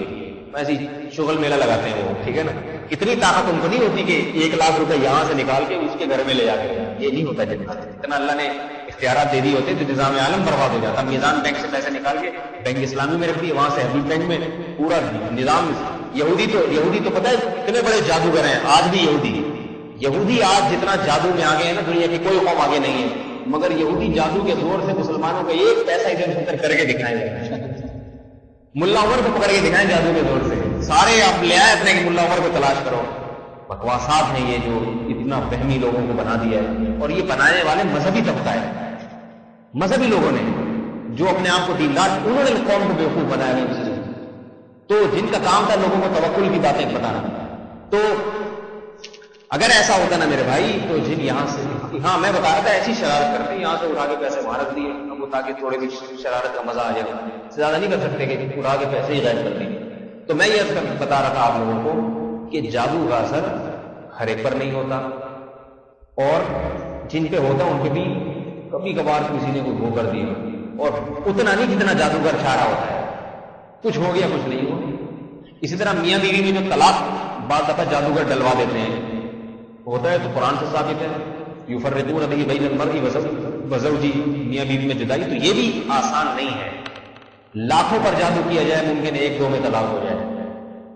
ایسی شغل میلہ لگاتے ہیں وہ, ٹھیک ہے نا. اتنی طاقت ان کو نہیں ہوتی کہ 1 لاکھ روپے یہاں سے نکال کے اس کے گھر میں لے جا کے, یہ نہیں ہوتا. جنات اتنا اللہ نے اختیارات دے دی ہوتے تو نظام عالم برباد ہو جاتا. میزان بینک سے پیسے نکال کے بینک اسلامی میں رکھ دیے, وہاں سے حبیب بینک میں پورا نظام. یہودی تو پتہ ہے کتنے بڑے جادوگر ہیں آج بھی. یہودی آج جتنا جادو میں آگے ہیں نا, دنیا کی کوئی قوم آگے نہیں ہے. مگر یہودی جادو کے زور سے مسلمانوں کا ایک پیسہ ادھر ادھر کر کے دکھائیں گے. ملا عمر کو پکڑ کے دکھائیں جادو کے زور سے, سارے آپ لے آئے اپنے ملا عمر کو تلاش کرو. بکواسات ہیں یہ جو اتنا وہمی لوگوں کو بنا دیا ہے. اور یہ بنانے والے مذہبی طبقہ ہے, مذہبی لوگوں نے جو اپنے آپ کو دیندار, انہوں نے قوم کو بیوقوف بنایا ہے. تو جن کا کام تھا لوگوں کو توکل کی باتیں بتانا. تو اگر ایسا ہوتا نا میرے بھائی تو جن یہاں سے, ہاں میں بتا رہا تھا ایسی شرارت کرتے, یہاں سے اٹھا کے پیسے وہاں رکھ دیے, اب وہ تاکہ تھوڑے بھی شرارت کا مزہ آ جائے. اس سے زیادہ نہیں کر سکتے کہ اڑا کے پیسے ہی غائب کر دیں. تو میں یہ بتا رہا تھا آپ لوگوں کو کہ جادو کا اثر ہر ایک پر نہیں ہوتا، اور جن پہ ہوتا ان پہ بھی کبھی کبھار کسی نے کوئی وہ کر دیا، اور اتنا نہیں جتنا جادوگر چاہ رہا ہوتا ہے، کچھ ہو گیا کچھ نہیں ہوا. اسی طرح میاں بیوی میں جو طلاق بعض دفعہ جادوگر ڈلوا دیتے ہیں ہوتا ہے تو قرآن سے ثابت ہے یفرقون به بین المرء وزوجه، میاں بیوی میں جدائی. تو یہ بھی آسان نہیں ہے، لاکھوں پر جادو کیا جائے ممکن ایک دو میں طلاق ہو جائے،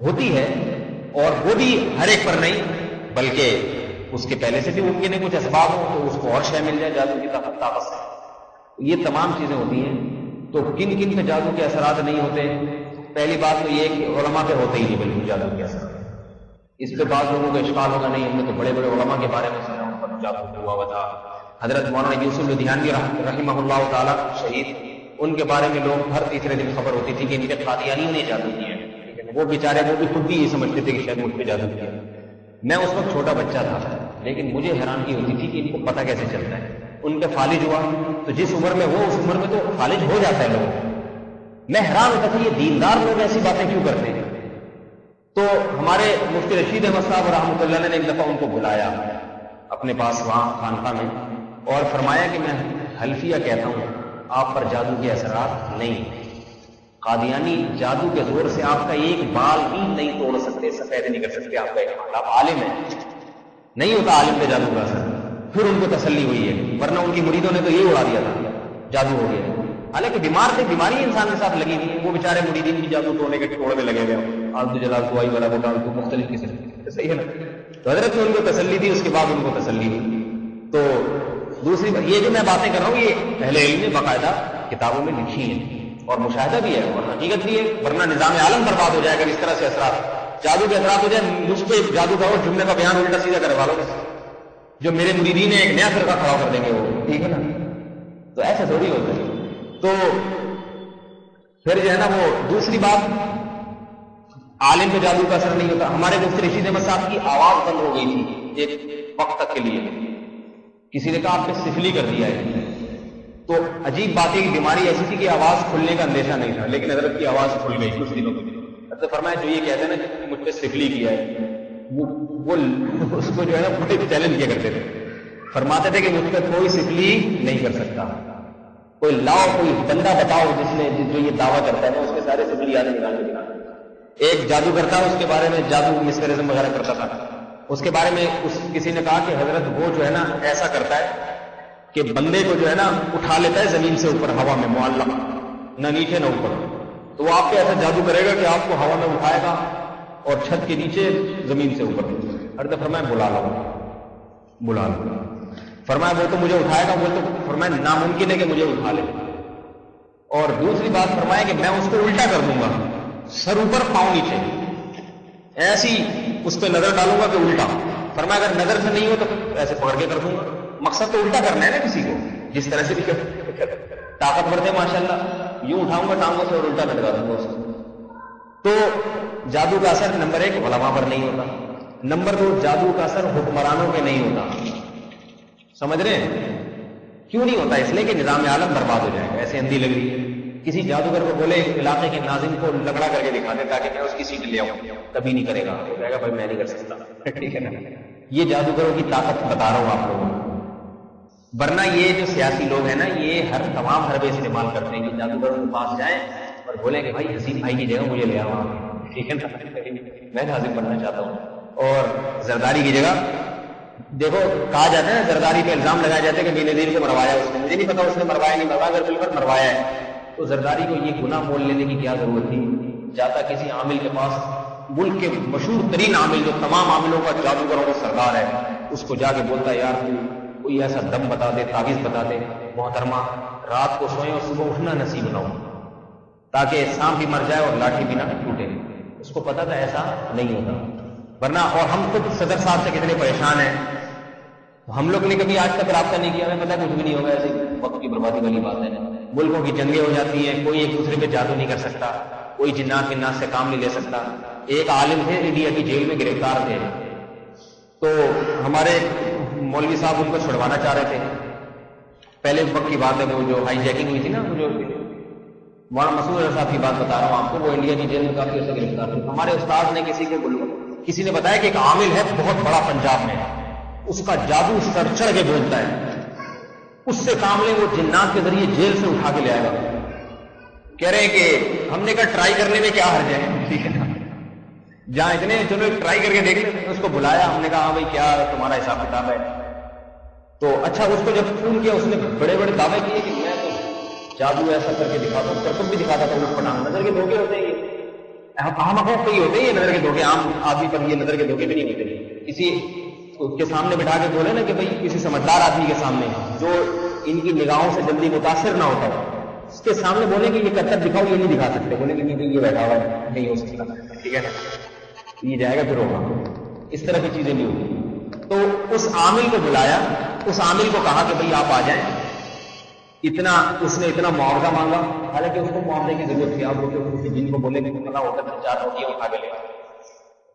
ہوتی ہے، اور وہ بھی ہر ایک پر نہیں بلکہ اس کے پہلے سے بھی ممکن ہے کچھ اسباب ہو تو اس کو اور شے مل جائے جادو کی طاقت سے. یہ تمام چیزیں ہوتی ہیں. تو کن کن پہ جادو کے اثرات نہیں ہوتے؟ پہلی بات تو یہ کہ علماء پہ ہوتے ہی نہیں بالکل جادو کے اثرات. اس پہ بعض لوگوں کا اشکال ہوگا نہیں ہم نے تو بڑے بڑے علماء کے بارے میں سنا ان پر جادو ہوا تھا. حضرت مولانا یوسف لدھیانوی رحمہ اللہ تعالیٰ شہید، ان کے بارے میں لوگ ہر تیسرے دن خبر ہوتی تھی کہ ان کے قادیانیوں نے جادو کیا ہے. وہ بیچارے وہ بھی خود بھی یہ سمجھتے تھے کہ شاید مجھ پہ جادو کیا. میں اس وقت چھوٹا بچہ تھا لیکن مجھے حیرانگی ہوتی تھی کہ ان کو پتہ کیسے چلتا ہے. ان پہ فالج ہوا تو جس عمر میں وہ اس عمر میں تو فالج ہو جاتا ہے لوگوں. میں حیران ہوتا تھا یہ دیندار لوگ ایسی باتیں کیوں کرتے ہیں. تو ہمارے مفتی رشید احمد صاحب رحمۃ اللہ نے ایک دفعہ ان کو بلایا اپنے پاس وہاں خانقاہ میں اور فرمایا کہ میں حلفیہ کہتا ہوں آپ پر جادو کے اثرات نہیں، قادیانی جادو کے زور سے آپ کا ایک بال بھی نہیں توڑ سکتے، سفید نہیں کر سکتے آپ کا ایک بال. آپ عالم ہیں، نہیں ہوتا عالم پہ جادو کا اثر. پھر ان کو تسلی ہوئی ہے، ورنہ ان کی مریدوں نے تو یہ اڑا دیا تھا جادو ہو گیا. حالانکہ بیمار تھے، بیماری انسان کے ساتھ لگی ہوئی ہے. وہ بیچارے مریدین بھی جادو توڑنے کے ٹوڑنے لگے ہوئے آلتو جلال دعائی والا کو ڈال تو مختلف قسم. صحیح ہے نا. تو حضرت نے ان کو تسلی دی، اس کے بعد ان کو تسلی ہوئی. تو دوسری بات یہ جو میں باتیں کر رہا ہوں یہ اہل علم نے باقاعدہ کتابوں میں لکھی ہیں اور مشاہدہ بھی ہے اور حقیقت بھی ہے، ورنہ نظام عالم برباد ہو جائے گا اس طرح سے اثرات جادو کے اثرات ہو جائے. مجھ پہ جادو کا جملے کا بیان الٹا سیدھا کروا لو، جو میرے مریدین ایک نیا فرقہ کھڑا کر دیں گے وہ، ٹھیک ہے نا. تو ایسا تھوڑی ہوتا ہے. تو پھر جو ہے نا وہ دوسری بات عالم پہ جادو کا اثر نہیں ہوتا. ہمارے مفتی رشید احمد صاحب کی آواز بند ہو گئی تھی ایک وقت تک کے لیے، کسی نے کہا آپ نے سفلی کر دیا ہے. تو عجیب بات ہے کہ بیماری ایسی تھی کہ آواز کھلنے کا اندیشہ نہیں تھا، لیکن حضرت کی آواز کھل گئی کچھ دنوں میں. حضرت فرمایا جو یہ کہتے ہیں نا کہ مجھ پہ سفلی کیا ہے وہ اس کو جو ہے نا بڑے چیلنج کیا کرتے تھے. فرماتے تھے کہ مجھ پہ کوئی سفلی نہیں کر سکتا، کوئی لاؤ کوئی بندہ بتاؤ جس نے جو یہ دعویٰ کرتا ہے نا اس کے سارے سفلی یاد نکال کے. ایک جادو کرتا ہے، اس کے بارے میں جادو مسکرزم وغیرہ کرتا تھا، اس کے بارے میں کسی نے کہا کہ حضرت وہ جو ہے نا ایسا کرتا ہے کہ بندے کو جو ہے نا اٹھا لیتا ہے زمین سے اوپر ہوا میں معلق، نہ نیچے نہ اوپر. تو وہ آپ پہ ایسا جادو کرے گا کہ آپ کو ہوا میں اٹھائے گا اور چھت کے نیچے زمین سے اوپر. حضرت فرمایا بلا لو. فرمایا وہ تو مجھے اٹھائے گا، وہ تو فرمایا ناممکن ہے کہ مجھے اٹھا لے. اور دوسری بات فرمایا کہ میں اس کو الٹا کر دوں گا، سر اوپر پاؤں نیچے، ایسی اس پہ نظر ڈالوں گا کہ الٹا. فرمایا اگر نظر سے نہیں ہو تو ایسے پکڑ کے کر دوں گا. مقصد تو الٹا کرنا ہے نا کسی کو، جس طرح سے بھی طاقتور تھے ماشاءاللہ، یوں اٹھاؤں گا ٹانگوں سے اور الٹا لٹکا دوں گا اس کو. تو جادو کا اثر نمبر 1 علماء پر نہیں ہوتا. نمبر 2 جادو کا اثر حکمرانوں پہ نہیں ہوتا. سمجھ رہے ہیں کیوں نہیں ہوتا؟ اس لیے کہ نظام عالم برباد ہو جائے گا. ایسے اندھی لگ رہی ہے، کسی جادوگر کو بولے علاقے کے ناظم کو لگڑا کر کے دکھا دے تاکہ میں اس کی سیٹ لے آؤں، کبھی نہیں کرے گا. وہ کہے گا بھائی میں نہیں کر سکتا. ٹھیک ہے نا. یہ جادوگروں کی طاقت بتا رہا ہوں آپ لوگوں کو. ورنہ یہ جو سیاسی لوگ ہیں نا یہ تمام حربے استعمال کرتے ہیں کہ جادوگروں کے پاس جائیں اور بولیں کہ بھائی حسین بھائی کی جگہ مجھے لے آؤ. ٹھیک ہے نا، میں ناظم بننا چاہتا ہوں. اور زرداری کی جگہ دیکھو کہا جاتا ہے زرداری پہ الزام لگایا جاتا ہے کہ بے نظیر کو مروایا اس نے. مجھے نہیں پتا اس نے مروایا نہیں مروایا، اگر مل کر مروایا ہے تو زرداری کو یہ گناہ مول لینے کی کیا ضرورت تھی؟ جاتا کسی عامل کے پاس، ملک کے مشہور ترین عامل جو تمام عاملوں کا جادوگروں کا سردار ہے، اس کو جا کے بولتا ہے یار کوئی ایسا دم بتا دے، تعویذ بتا دے محترمہ، رات کو سوئیں اور صبح اٹھنا نصیب نہ ہو تاکہ سانپ بھی مر جائے اور لاٹھی بھی نہ ٹوٹے. اس کو پتا تھا ایسا نہیں ہوتا. ورنہ اور ہم خود صدر صاحب سے کتنے پریشان ہیں، ہم لوگ نے کبھی آج تک رابطہ نہیں کیا. ہمیں پتا کچھ بھی نہیں ہوگا، ایسے وقت کی بربادی والی بات ہے. ملکوں کی جنگیں ہو جاتی ہیں، کوئی ایک دوسرے پہ جادو نہیں کر سکتا، کوئی جنات منات سے کام نہیں لے سکتا. ایک عالم تھے انڈیا کی جیل میں گرفتار تھے، تو ہمارے مولوی صاحب ان کو چھڑوانا چاہ رہے تھے. پہلے وقت کی بات ہے، وہ جو ہائی جیکنگ ہوئی تھی نا، جو مولانا مسعود صاحب کی بات بتا رہا ہوں آپ کو، وہ انڈیا کی جیل میں کافی عرصے گرفتار تھے. ہمارے استاد نے کسی نے بتایا کہ ایک عامل ہے بہت بڑا پنجاب میں، اس کا جادو سر چڑھ کے بولتا ہے، اس سے کام لیں، وہ جنات کے ذریعے جیل سے اٹھا کے لے آئے گا. کہہ رہے ہیں کہ ہم نے کہا ٹرائی کرنے میں کیا حرج ہے، ٹھیک ہے نا، جہاں اتنے چلو ٹرائی کر کے دیکھ لیں. اس کو بلایا، ہم نے کہا ہاں بھائی کیا تمہارا حساب کتاب ہے؟ تو اچھا اس کو جب فون کیا، اس نے بڑے بڑے دعوے کیے کہ میں تو جادو ایسا کر کے دکھاتا ہوں، کرتب بھی دکھاتا تھا. لوگ پڑھاؤں، نظر کے دھوکے ہوتے ہیں عام حقوق پہ ہی ہوتے ہیں یہ نظر کے دھوکے، عام آدمی پر یہ نظر کے دھوکے بھی نہیں ہوتے. کسی کے سامنے بٹھا کے بولے نا کہ بھائی کسی سمجھدار آدمی کے سامنے جو ان کی نگاہوں سے جلدی متاثر نہ ہوتا ہے، اس کے سامنے بولے کہ یہ کرتب دکھاؤ، یہ نہیں دکھا سکتے. بولے کہ نہیں یہ بیٹھا ہوا ہے، نہیں ہو سکتا، ٹھیک ہے نا، یہ جائے گا پھر ہوگا. اس طرح کی چیزیں نہیں ہوتی. تو اس عامل کو بلایا، اس عامل کو کہا کہ بھئی آپ آ جائیں. اس نے اتنا معاوضہ مانگا، حالانکہ اس کو معاوضے کی ضرورت تھی. آپ لوگ جن کو بولے کہ کھانا ہوتا ہے 4 روٹیاں اٹھا کے لے،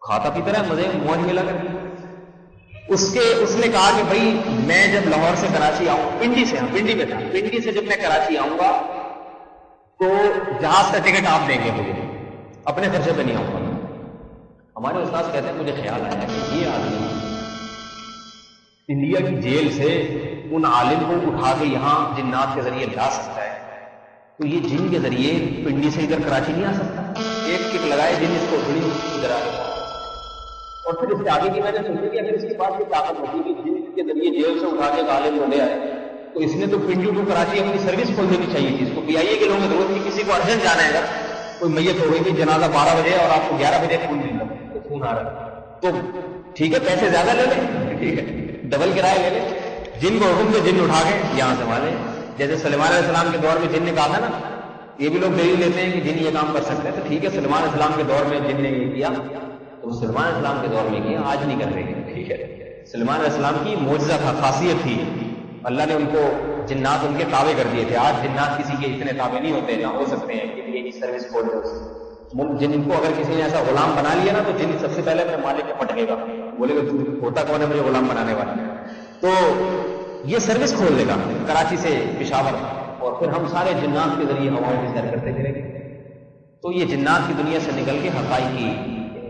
کھاتا پیتا رہا، مزے موج ملا کر. اس نے کہا کہ بھئی میں جب لاہور سے کراچی آؤں، پنڈی میں تھا، پنڈی سے جب میں کراچی آؤں گا تو جہاز کا ٹکٹ آپ دیں گے مجھے، اپنے خرچے پہ نہیں آؤں گا. ہمارے استاد کہتے ہیں مجھے خیال آیا کہ یہ آدمی انڈیا کی جیل سے ان عالم کو اٹھا کے یہاں جنات کے ذریعے لا سکتا ہے، تو یہ جن کے ذریعے پنڈی سے ادھر کراچی نہیں آ سکتا. ایک کک لگائے جن اس کو تھوڑی ادھر آ گیا. اور پھر اس سے آگے کی میں نے سوچا کہ اگر اس کے پاس یہ طاقت ہوتی کہ جن کے ذریعے جیل سے اٹھا کے عالم کو لے آئے، تو اس نے تو پنڈی ٹو کراچی اپنی سروس کھول دینی چاہیے تھی. اس کو PIA کے لوگوں کی ضرورت نہیں، کسی کو ارجنٹ جانا ہے، کوئی میت ہو گئی تھی، جنازہ 12 بجے اور آپ کو 11 بجے خون مل رہا ہے، خون آ رہا ہے، تو ٹھیک ہے پیسے زیادہ لے لیں، ٹھیک ہے ڈبل کرایہ لے لیں، جن کو حکم سے جن اٹھا کے یہاں سے والے. جیسے سلیمان علیہ السلام کے دور میں جن نے کہا تھا نا، یہ بھی لوگ دلیل لیتے ہیں کہ جن یہ کام کر سکتے ہیں، تو ٹھیک ہے سلیمان علیہ السلام کے دور میں جن نے یہ کیا تو سلیمان علیہ السلام کے دور میں کیا، آج نہیں کر رہے. ٹھیک ہے سلیمان علیہ السلام کی معجزہ تھا، خاصیت تھی، اللہ نے ان کو جنات ان کے تابع کر دیے تھے. آج جنات کسی کے اتنے تابع نہیں ہوتے، نہ ہو سکتے ہیں کہ یہ سروس کھول دو. جن کو اگر کسی نے ایسا غلام بنا لیا نا، تو جن سب سے پہلے اپنے مالک کو پٹکے گا، بولے گا تو ہوتا کون ہے مجھے غلام بنانے والا. تو یہ سروس کھول دے گا کراچی سے پشاور، اور پھر ہم سارے جنات کے ذریعے ہواؤں کی سیر کرتے پھریں گے. تو یہ جنات کی دنیا سے نکل کے حقائق کی،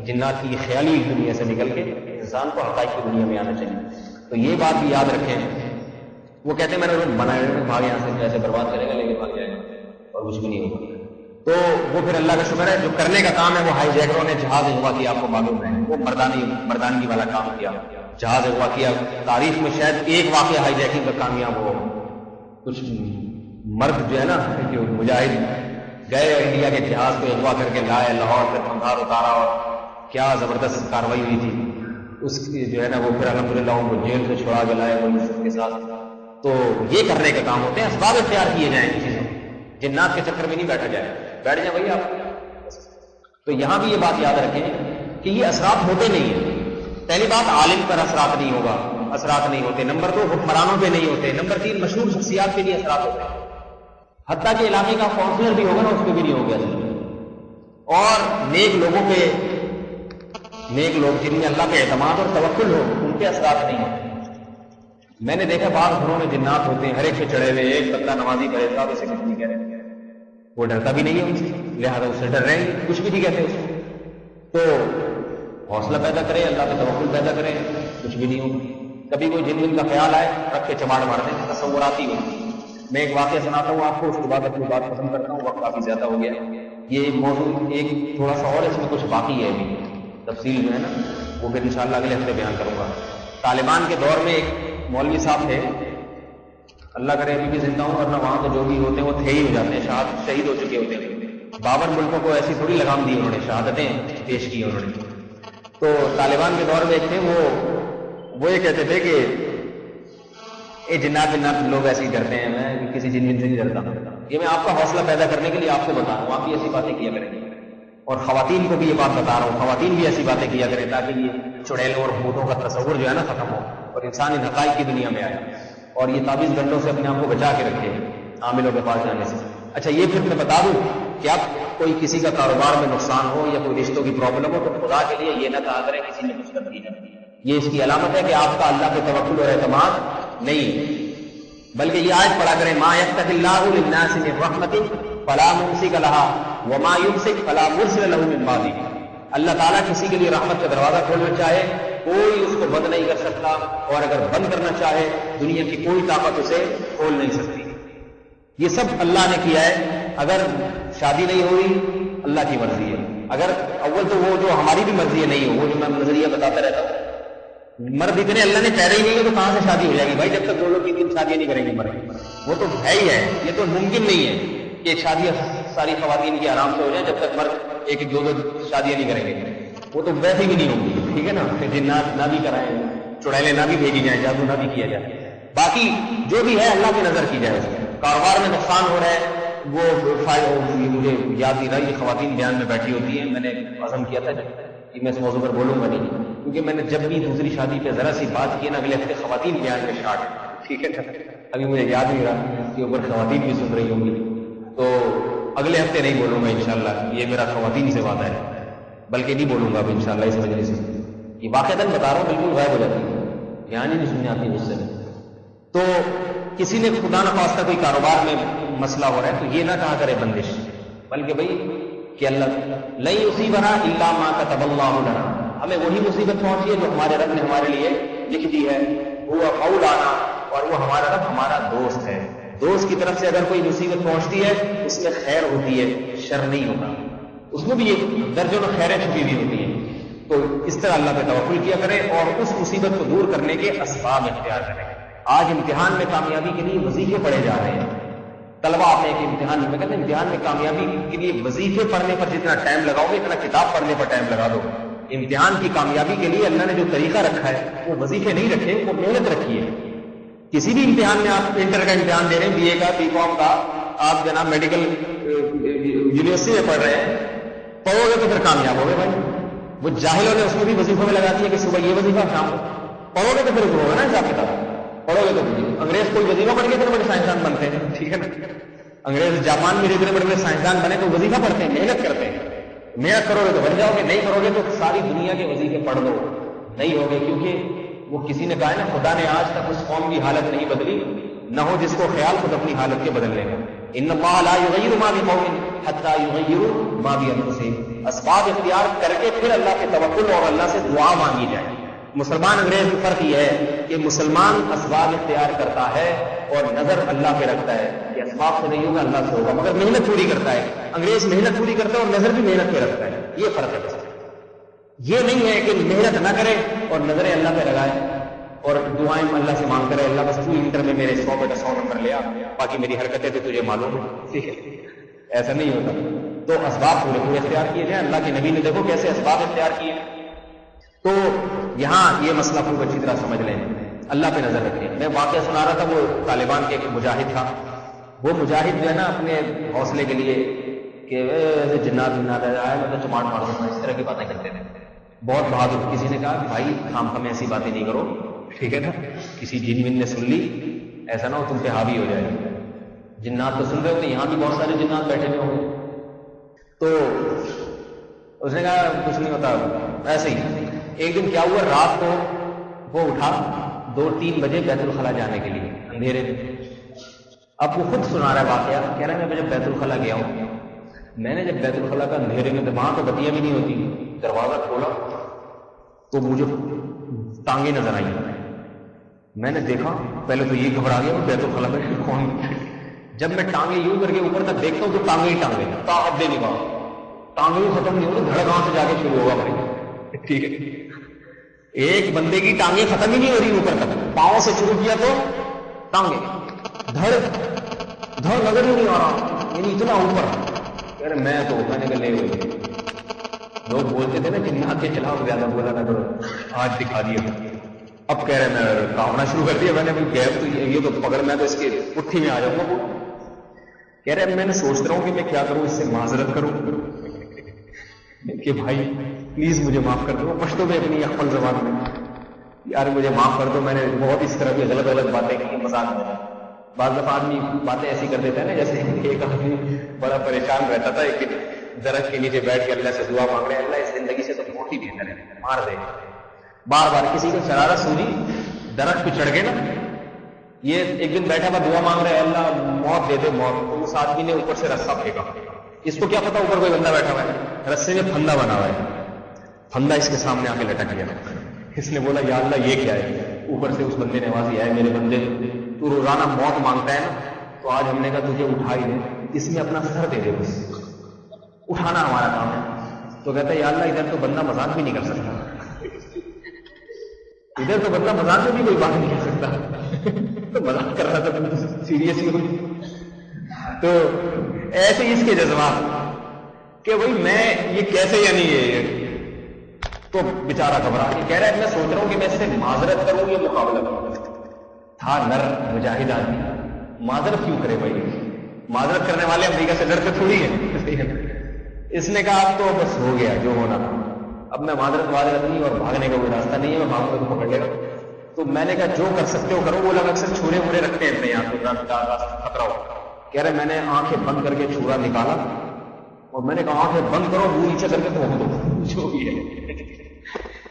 جنات کی خیالی دنیا سے نکل کے انسان کو حقائق کی دنیا میں آنا چاہیے. تو یہ بات بھی یاد رکھیں. وہ کہتے ہیں میں نے بنائے بھاگ یہاں سے پیسے برباد کرے گا لیکن بھاگ جائے گا اور کچھ بھی نہیں ہوگا. تو وہ پھر اللہ کا شکر ہے جو کرنے کا کام ہے وہ ہائی جیکروں نے جہاز اغوا کیا، آپ کو معلوم ہے وہ مردانگی والا کام کیا، جہاز اغوا کیا. تاریخ میں شاید ایک واقعہ ہائی جیکنگ کا کامیاب ہو. کچھ مرد جو ہے نا جو مجاہد گئے انڈیا کے جہاز کو اغوا کر کے لائے لاہور، پھر بنگال اتارا، اور کیا زبردست کاروائی ہوئی تھی. اس کی جو ہے نا وہ پھر الحمدللہ ان کو جیل سے چھوڑا کے لائے کے ساتھ. تو یہ کرنے کا کام ہوتے ہیں، اسباب اختیار کیے جائیں چیزوں، جنات کے چکر میں نہیں بیٹھا جائے. بیٹھ جائیں بھائی آپ. تو یہاں بھی یہ بات یاد رکھیں کہ یہ اثرات ہوتے نہیں ہیں. پہلی بات عالم پر اثرات نہیں ہوگا، اثرات نہیں ہوتے. نمبر 2 حکمرانوں پہ نہیں ہوتے. نمبر 3 مشہور شخصیات پہ نہیں اثرات ہوتے. حتیٰ کہ علاقے کا کونسلر بھی ہوگا نا اس پہ بھی نہیں ہوگا. اور نیک لوگوں پہ، نیک لوگ جن میں اللہ پہ اعتماد اور توکل ہو ان پہ اثرات نہیں ہوتے. میں نے دیکھا بعض گھروں میں جنات ہوتے ہیں، ہر ایک پہ چڑھے ہوئے، ایک بندہ نمازی پرہیزگار اسے کچھ نہیں کہہ رہے، وہ ڈرتا بھی نہیں ہے ان سے، لہٰذا اس سے ڈر رہے ہیں، کچھ بھی نہیں کہتے اس کو. تو حوصلہ پیدا کرے، اللہ پہ توکل پیدا کرے، کچھ بھی نہیں ہوگا. کبھی کوئی جن کا خیال آئے رکھ کے چماڑ مار دیں، تصوراتی ہوتی. میں ایک واقعہ سناتا ہوں آپ کو، اس کے بعد اپنی بات ختم کرتا ہوں، وقت کافی زیادہ ہو گیا. یہ موضوع ایک تھوڑا سا اور اس میں کچھ باقی ہے ابھی، تفصیل جو ہے نا وہ پھر انشاءاللہ اگلے ہفتے بیان کروں گا. طالبان کے دور میں ایک مولوی صاحب تھے، اللہ کرے ابھی بھی زندہ ہوں، ورنہ وہاں تو جو بھی ہوتے ہیں وہ تھے ہی ہو جاتے ہیں، شہید ہو چکے ہوتے ہیں. 52 ملکوں کو ایسی تھوڑی لگام دی انہوں نے، شہادتیں پیش کی انہوں نے. تو طالبان کے دور میں ایک تھے، وہ یہ کہتے تھے کہ یہ جنات لوگ ایسے ہی کرتے ہیں، میں کسی جن سے نہیں ڈرتا. یہ میں آپ کا حوصلہ پیدا کرنے کے لیے آپ کو بتا رہا ہوں، آپ بھی ایسی باتیں کیا کریں. اور خواتین کو بھی یہ بات بتا رہا ہوں، خواتین بھی ایسی باتیں کیا کریں تاکہ یہ چڑیلوں اور بھوتوں کا تصور جو ہے نا ختم ہو اور انسان ان حقائق کی دنیا میں آئے اور یہ تعویذ گنڈوں سے اپنے آپ کو بچا کے رکھے عاملوں کے پاس جانے سے. اچھا یہ پھر میں بتا دوں کہ اب کوئی کسی کا کاروبار میں نقصان ہو یا کوئی رشتوں کی پرابلم ہو تو خدا کے لیے یہ نہ کہا کرے کسی نے کچھ کر دیا. یہ اس کی علامت ہے کہ آپ کا اللہ پہ توکل اور اعتماد نہیں، بلکہ یہ آیت پڑھا کریں ما یفتح اللہ للناس من رحمت فلا ممسک لہا وما یمسک فلا مرسل لہ من بعدہ. اللہ تعالیٰ کسی کے لیے رحمت کا دروازہ کھولنا چاہے کوئی اس کو بند نہیں کر سکتا، اور اگر بند کرنا چاہے دنیا کی کوئی طاقت اسے کھول نہیں سکتی. یہ سب اللہ نے کیا ہے. اگر شادی نہیں ہوئی اللہ کی مرضی ہے. اگر اول تو وہ جو ہماری بھی مرضی ہے نہیں ہو، وہ جو میں نظریہ بتاتا رہتا ہوں، مرد اتنے اللہ نے پیدا ہی نہیں ہے تو کہاں سے شادی ہو جائے گی بھائی؟ جب تک 2 لوگ 3 شادیاں نہیں کریں گے مرد، وہ تو ہے ہی ہے. یہ تو ممکن نہیں ہے کہ شادیاں ساری خواتین کی آرام سے ہو جائیں جب تک مرد 1-2 شادیاں نہیں کریں گے. وہ تو ویسے بھی نہیں ہوں گی، ٹھیک ہے نا. جنات نہ بھی کرائیں، چڑیلیں نہ بھی بھیجی جائیں، جادو نہ بھی کیا جائے. باقی جو بھی ہے اللہ کی نظر کی جائے. اس میں کاروبار میں نقصان ہو رہا ہے وہ مجھے یاد نہیں رہا. یہ خواتین بیان میں بیٹھی ہوتی ہیں، میں نے عزم کیا تھا کہ میں اس موضوع پر بولوں گا نہیں، کیونکہ میں نے جب بھی دوسری شادی پہ ذرا سی بات کی نا اگلے ہفتے خواتین بیان میں اسٹارٹ، ٹھیک ہے نا. ابھی مجھے یاد نہیں رہا کہ اوپر خواتین بھی سن رہی ہوں گی، تو اگلے ہفتے نہیں بولوں گا انشاءاللہ. یہ میرا خواتین سے وعدہ ہے، بلکہ نہیں بولوں گا اب انشاءاللہ اس وجہ سے. یہ واقعتاً بتا رہا ہوں بالکل غائب ہو جاتی ہے، بیان ہی نہیں سننے آتی غصے میں. تو کسی نے خدا نخواستہ کوئی کاروبار میں مسئلہ ہو رہا ہے تو یہ نہ کہا کرے بندش، بلکہ بھائی کہ اللہ لن یصیبنا الا ما كتب اللہ لنا، ہمیں وہی مصیبت پہنچی ہے جو ہمارے رب نے ہمارے لیے لکھ دی ہے. وہ مولانا، اور وہ ہمارا رب ہمارا دوست ہے. دوست کی طرف سے اگر کوئی مصیبت پہنچتی ہے اس میں خیر ہوتی ہے، شر نہیں ہوتا. اس میں بھی یہ درجنوں خیریں چھپی ہوئی ہوتی ہیں. تو اس طرح اللہ پہ توکل کیا کرے اور اس مصیبت کو دور کرنے کے اسباب اختیار کریں. آج امتحان میں کامیابی کے لیے وظیفے پڑھے جا رہے ہیں. طلبہ آپ نے ایک امتحان میں کہتے ہیں امتحان میں کامیابی کے لیے وظیفے پڑھنے پر جتنا ٹائم لگاؤ گے اتنا کتاب پڑھنے پر ٹائم لگا دو. امتحان کی کامیابی کے لیے اللہ نے جو طریقہ رکھا ہے وہ وظیفے نہیں رکھے، وہ محنت رکھی ہے. کسی بھی امتحان میں آپ انٹر کا امتحان دے رہے ہیں، بی اے کا، بی کام کا، آپ جناب میڈیکل یونیورسٹی میں پڑھ رہے ہیں، پڑھو گے تو پھر کامیاب ہو گئے بھائی. وہ جاہلوں نے اس کو بھی وظیفوں میں لگا دیا کہ صبح یہ وظیفہ شام کو پڑھو گے تو پھر ہوگا نا حساب کتاب. پڑھو گے تو انگریز کوئی وظیفہ پڑھ کے اتنے بڑے سائنسدان بنتے ہیں، ٹھیک ہے نا. انگریز جاپان میں اتنے بڑے سائنسدان بنے تو وظیفہ پڑھتے ہیں، محنت کرتے ہیں. محنت کرو گے تو بن جاؤ گے، نہیں کرو گے تو ساری دنیا کے وظیفے پڑھ لو نہیں ہوگے. کیونکہ وہ کسی نے کہا ہے نا خدا نے آج تک اس قوم کی حالت نہیں بدلی نہ ہو جس کو خیال خود اپنی حالت کے بدلنے کا. ان اللہ لا یغیر ما بقوم حتی یغیروا ما بانفسہم. اسباب اختیار کر کے پھر اللہ کے توکل اور اللہ سے دعا مانگی جائے. مسلمان انگریز میں فرق یہ ہے کہ مسلمان اسباب اختیار کرتا ہے اور نظر اللہ پہ رکھتا ہے کہ اسباب سے نہیں ہوگا اللہ سے ہوگا، مگر محنت پوری کرتا ہے. انگریز محنت پوری کرتا ہے اور نظر بھی محنت پہ رکھتا ہے. یہ فرق ہے. یہ نہیں ہے کہ محنت نہ کرے اور نظریں اللہ پہ لگائے اور دعائیں اللہ سے مانگ کرے اللہ بس تو انٹر میں میرے 100 پہ 100 نمبر لیا، باقی میری حرکتیں تو تجھے معلوم ہے، ٹھیک ہے. ایسا نہیں ہوتا. تو اسباب پورے پورے اختیار کیے جائیں. اللہ کے نبی نے دیکھو کیسے اسباب اختیار کیے. تو یہاں یہ مسئلہ خوب اچھی طرح سمجھ لیں، اللہ پہ نظر رکھیں. میں واقعہ سنا رہا تھا، وہ طالبان کے ایک مجاہد تھا. وہ مجاہد جو ہے نا اپنے حوصلے کے لیے کہ جنات آیا میں تو چماٹ مار دوں، اس طرح کی باتیں کرتے تھے. بہت بہادر. کسی نے کہا بھائی خام خام ایسی باتیں نہیں کرو، ٹھیک ہے نا. کسی جن من نے سن لی ایسا نہ ہو تم پہ حاوی ہو جائے. جنات تو سن رہے ہوتے، یہاں بھی بہت سارے جنات بیٹھے ہوئے ہوں گے. تو اس نے کہا کچھ نہیں ہوتا ایسے ہی. ایک دن کیا ہوا، رات کو وہ اٹھا 2-3 بجے بیت الخلا جانے کے لیے اندھیرے میں. اب وہ خود سنا رہا ہے واقعہ، کہہ رہا ہے میں جب بیت الخلا گیا ہوں، میں نے جب بیت الخلا کا اندھیرے میں وہاں تو بتیاں بھی نہیں ہوتی، دروازہ کھولا تو مجھے ٹانگیں نظر آئی. میں نے دیکھا پہلے تو یہ گھبرا گیا بیت الخلا میں کون. جب میں ٹانگیں یوں کر کے اوپر تک دیکھتا ہوں تو ٹانگیں ہی ٹانگیں طاقت دے نہیں پاؤں، ٹانگیں ختم نہیں ہوگی، دھڑ کہاں سے جا کے شروع ہوگا بھائی، ٹھیک ہے. ایک بندے کی ٹانگیں ختم ہی نہیں ہو رہی اوپر تک، پاؤں سے شروع کیا تو ٹانگیں دھڑ نظر ہی نہیں آ رہا، یعنی اتنا اوپر. یار میں نے کہ لے ہوئی. لوگ بولتے تھے نا جنات کے خلاف زیادہ بولا نہ کرو، آج دکھا دیا. اب کہہ رہے میں کامنا شروع کر دیا. میں نے گیپ تو یہ تو پکڑ میں تو اس کے پٹھی میں آ جاؤں گا. کہہ رہے میں نے سوچ رہا ہوں کہ میں کیا کروں، اس سے معذرت کروں کہ بھائی پلیز مجھے معاف کر دو. پشتو میں اپنی اقبال زبان میں یار مجھے معاف کر دو، میں نے بہت اس طرح کی غلط باتیں کی، مذاق میں. بعض دفعہ آدمی باتیں ایسی کر دیتا ہے نا، جیسے ایک آدمی بڑا پریشان رہتا تھا، ایک درخت کے نیچے بیٹھ کے اللہ سے دعا مانگ رہے ہیں، اللہ اس زندگی سے تو بہت ہی بہتر ہے، مار دے. بار بار کسی کو شرارت سوجی، درخت پہ چڑھ گئے نا یہ ایک دن بیٹھا ہوا دعا مانگ رہا ہے اللہ موت دے دے موت، تو اس آدمی نے اوپر سے رسہ پھینکا. اس کو کیا پتا اوپر کوئی بندہ بیٹھا ہوا ہے، رسے میں پھندا بنا ہوا ہے، پھندا اس کے سامنے آ کے لٹک گیا. اس نے بولا یا اللہ یہ کیا ہے؟ اوپر سے اس بندے نے آواز آیا ہے میرے بندے تو روزانہ موت مانگتا ہے نا، تو آج ہم نے کہا تجھے اٹھا ہی دے، اس میں اپنا سر دے دے، بس اٹھانا ہمارا کام ہے. تو کہتا ہے یا اللہ ادھر تو بندہ مذاق بھی نہیں کر سکتا، ادھر تو بندہ مذاق میں بھی کوئی بات نہیں کر سکتا، تو مذاق کر رہا تھا سیریس ہی ہوئی. تو ایسے ہی اس کے جذبات کہ بھائی میں یہ کیسے، یعنی یہ تو بیچارہ گھبرا کے کہہ رہا ہے میں سوچ رہا ہوں کہ میں اس سے معذرت کروں یا مقابلہ کروں. تھا نر مجاہد آدمی، معذرت کیوں کرے بھائی، معذرت کرنے والے امریکہ سے ڈرتے تھوڑی ہیں. اس نے کہا اب تو بس ہو گیا جو ہونا تھا، اب میں معذرت نہیں اور بھاگنے کا کوئی راستہ نہیں ہے، میں بھاگوں تو پکڑ لے گا. تو میں نے کہا جو کر سکتے ہو کرو. وہ لوگ اکثر چھورے وورے رکھتے ہیں اپنے یہاں تو خطرہ ہو. کہہ رہے میں نے آنکھیں بند کر کے چھورا نکالا اور میں نے کہا آنکھیں بند کرو منہ نیچے کر کے پھونک دو جو بھی ہے.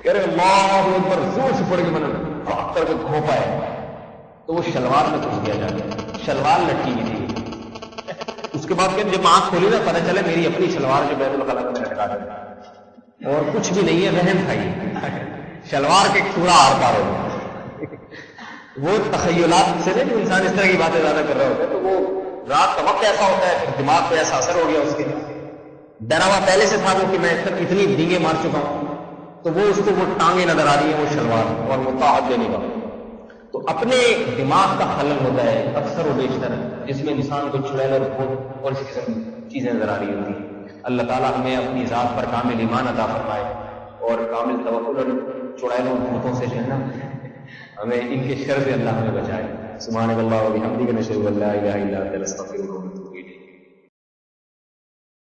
کہہ رہے اللہ اکبر، زور سے پڑ کے میں نے پاک کر کے گھونپا ہے تو وہ شلوار میں گھس گیا جا کے، شلوار لٹکی ہوئی تھی. اس کے بعد کہ جب آنکھ کھولی نا پتہ چلے میری اپنی شلوار جو بیت الخلا میں لٹکا دی، اور کچھ بھی نہیں ہے، وہم تھا یہ شلوار کے چوڑا آر پار ہو. وہ تخیلات سے نہیں، انسان اس طرح کی باتیں زیادہ کر رہے ہوتے ہیں تو وہ رات کا وقت ایسا ہوتا ہے دماغ پہ ایسا اثر ہو گیا اس کے، ڈرا ہوا پہلے سے تھا وہ کہ میں اتنی ڈینگیں مار چکا ہوں، تو وہ اس کو وہ ٹانگیں نظر آ رہی ہیں، وہ شلوار اور وہ طاعت دینے کا. تو اپنے دماغ کا خلل ہوتا ہے اکثر و بیشتر، جس میں انسان کو چڑیل اور بھوت اور اس قسم چیزیں نظر آ رہی ہوتی ہیں. اللہ تعالیٰ ہمیں اپنی ذات پر کامل ایمان عطا فرمائے اور کامل توکل اور چڑیل اور بھوتوں سے جو ہے نا ہمیں ان کے شر سے اللہ ہمیں بچائے. سبحانک اللہم و بحمدک، نشہد ان لا الہ الا انت، نستغفرک.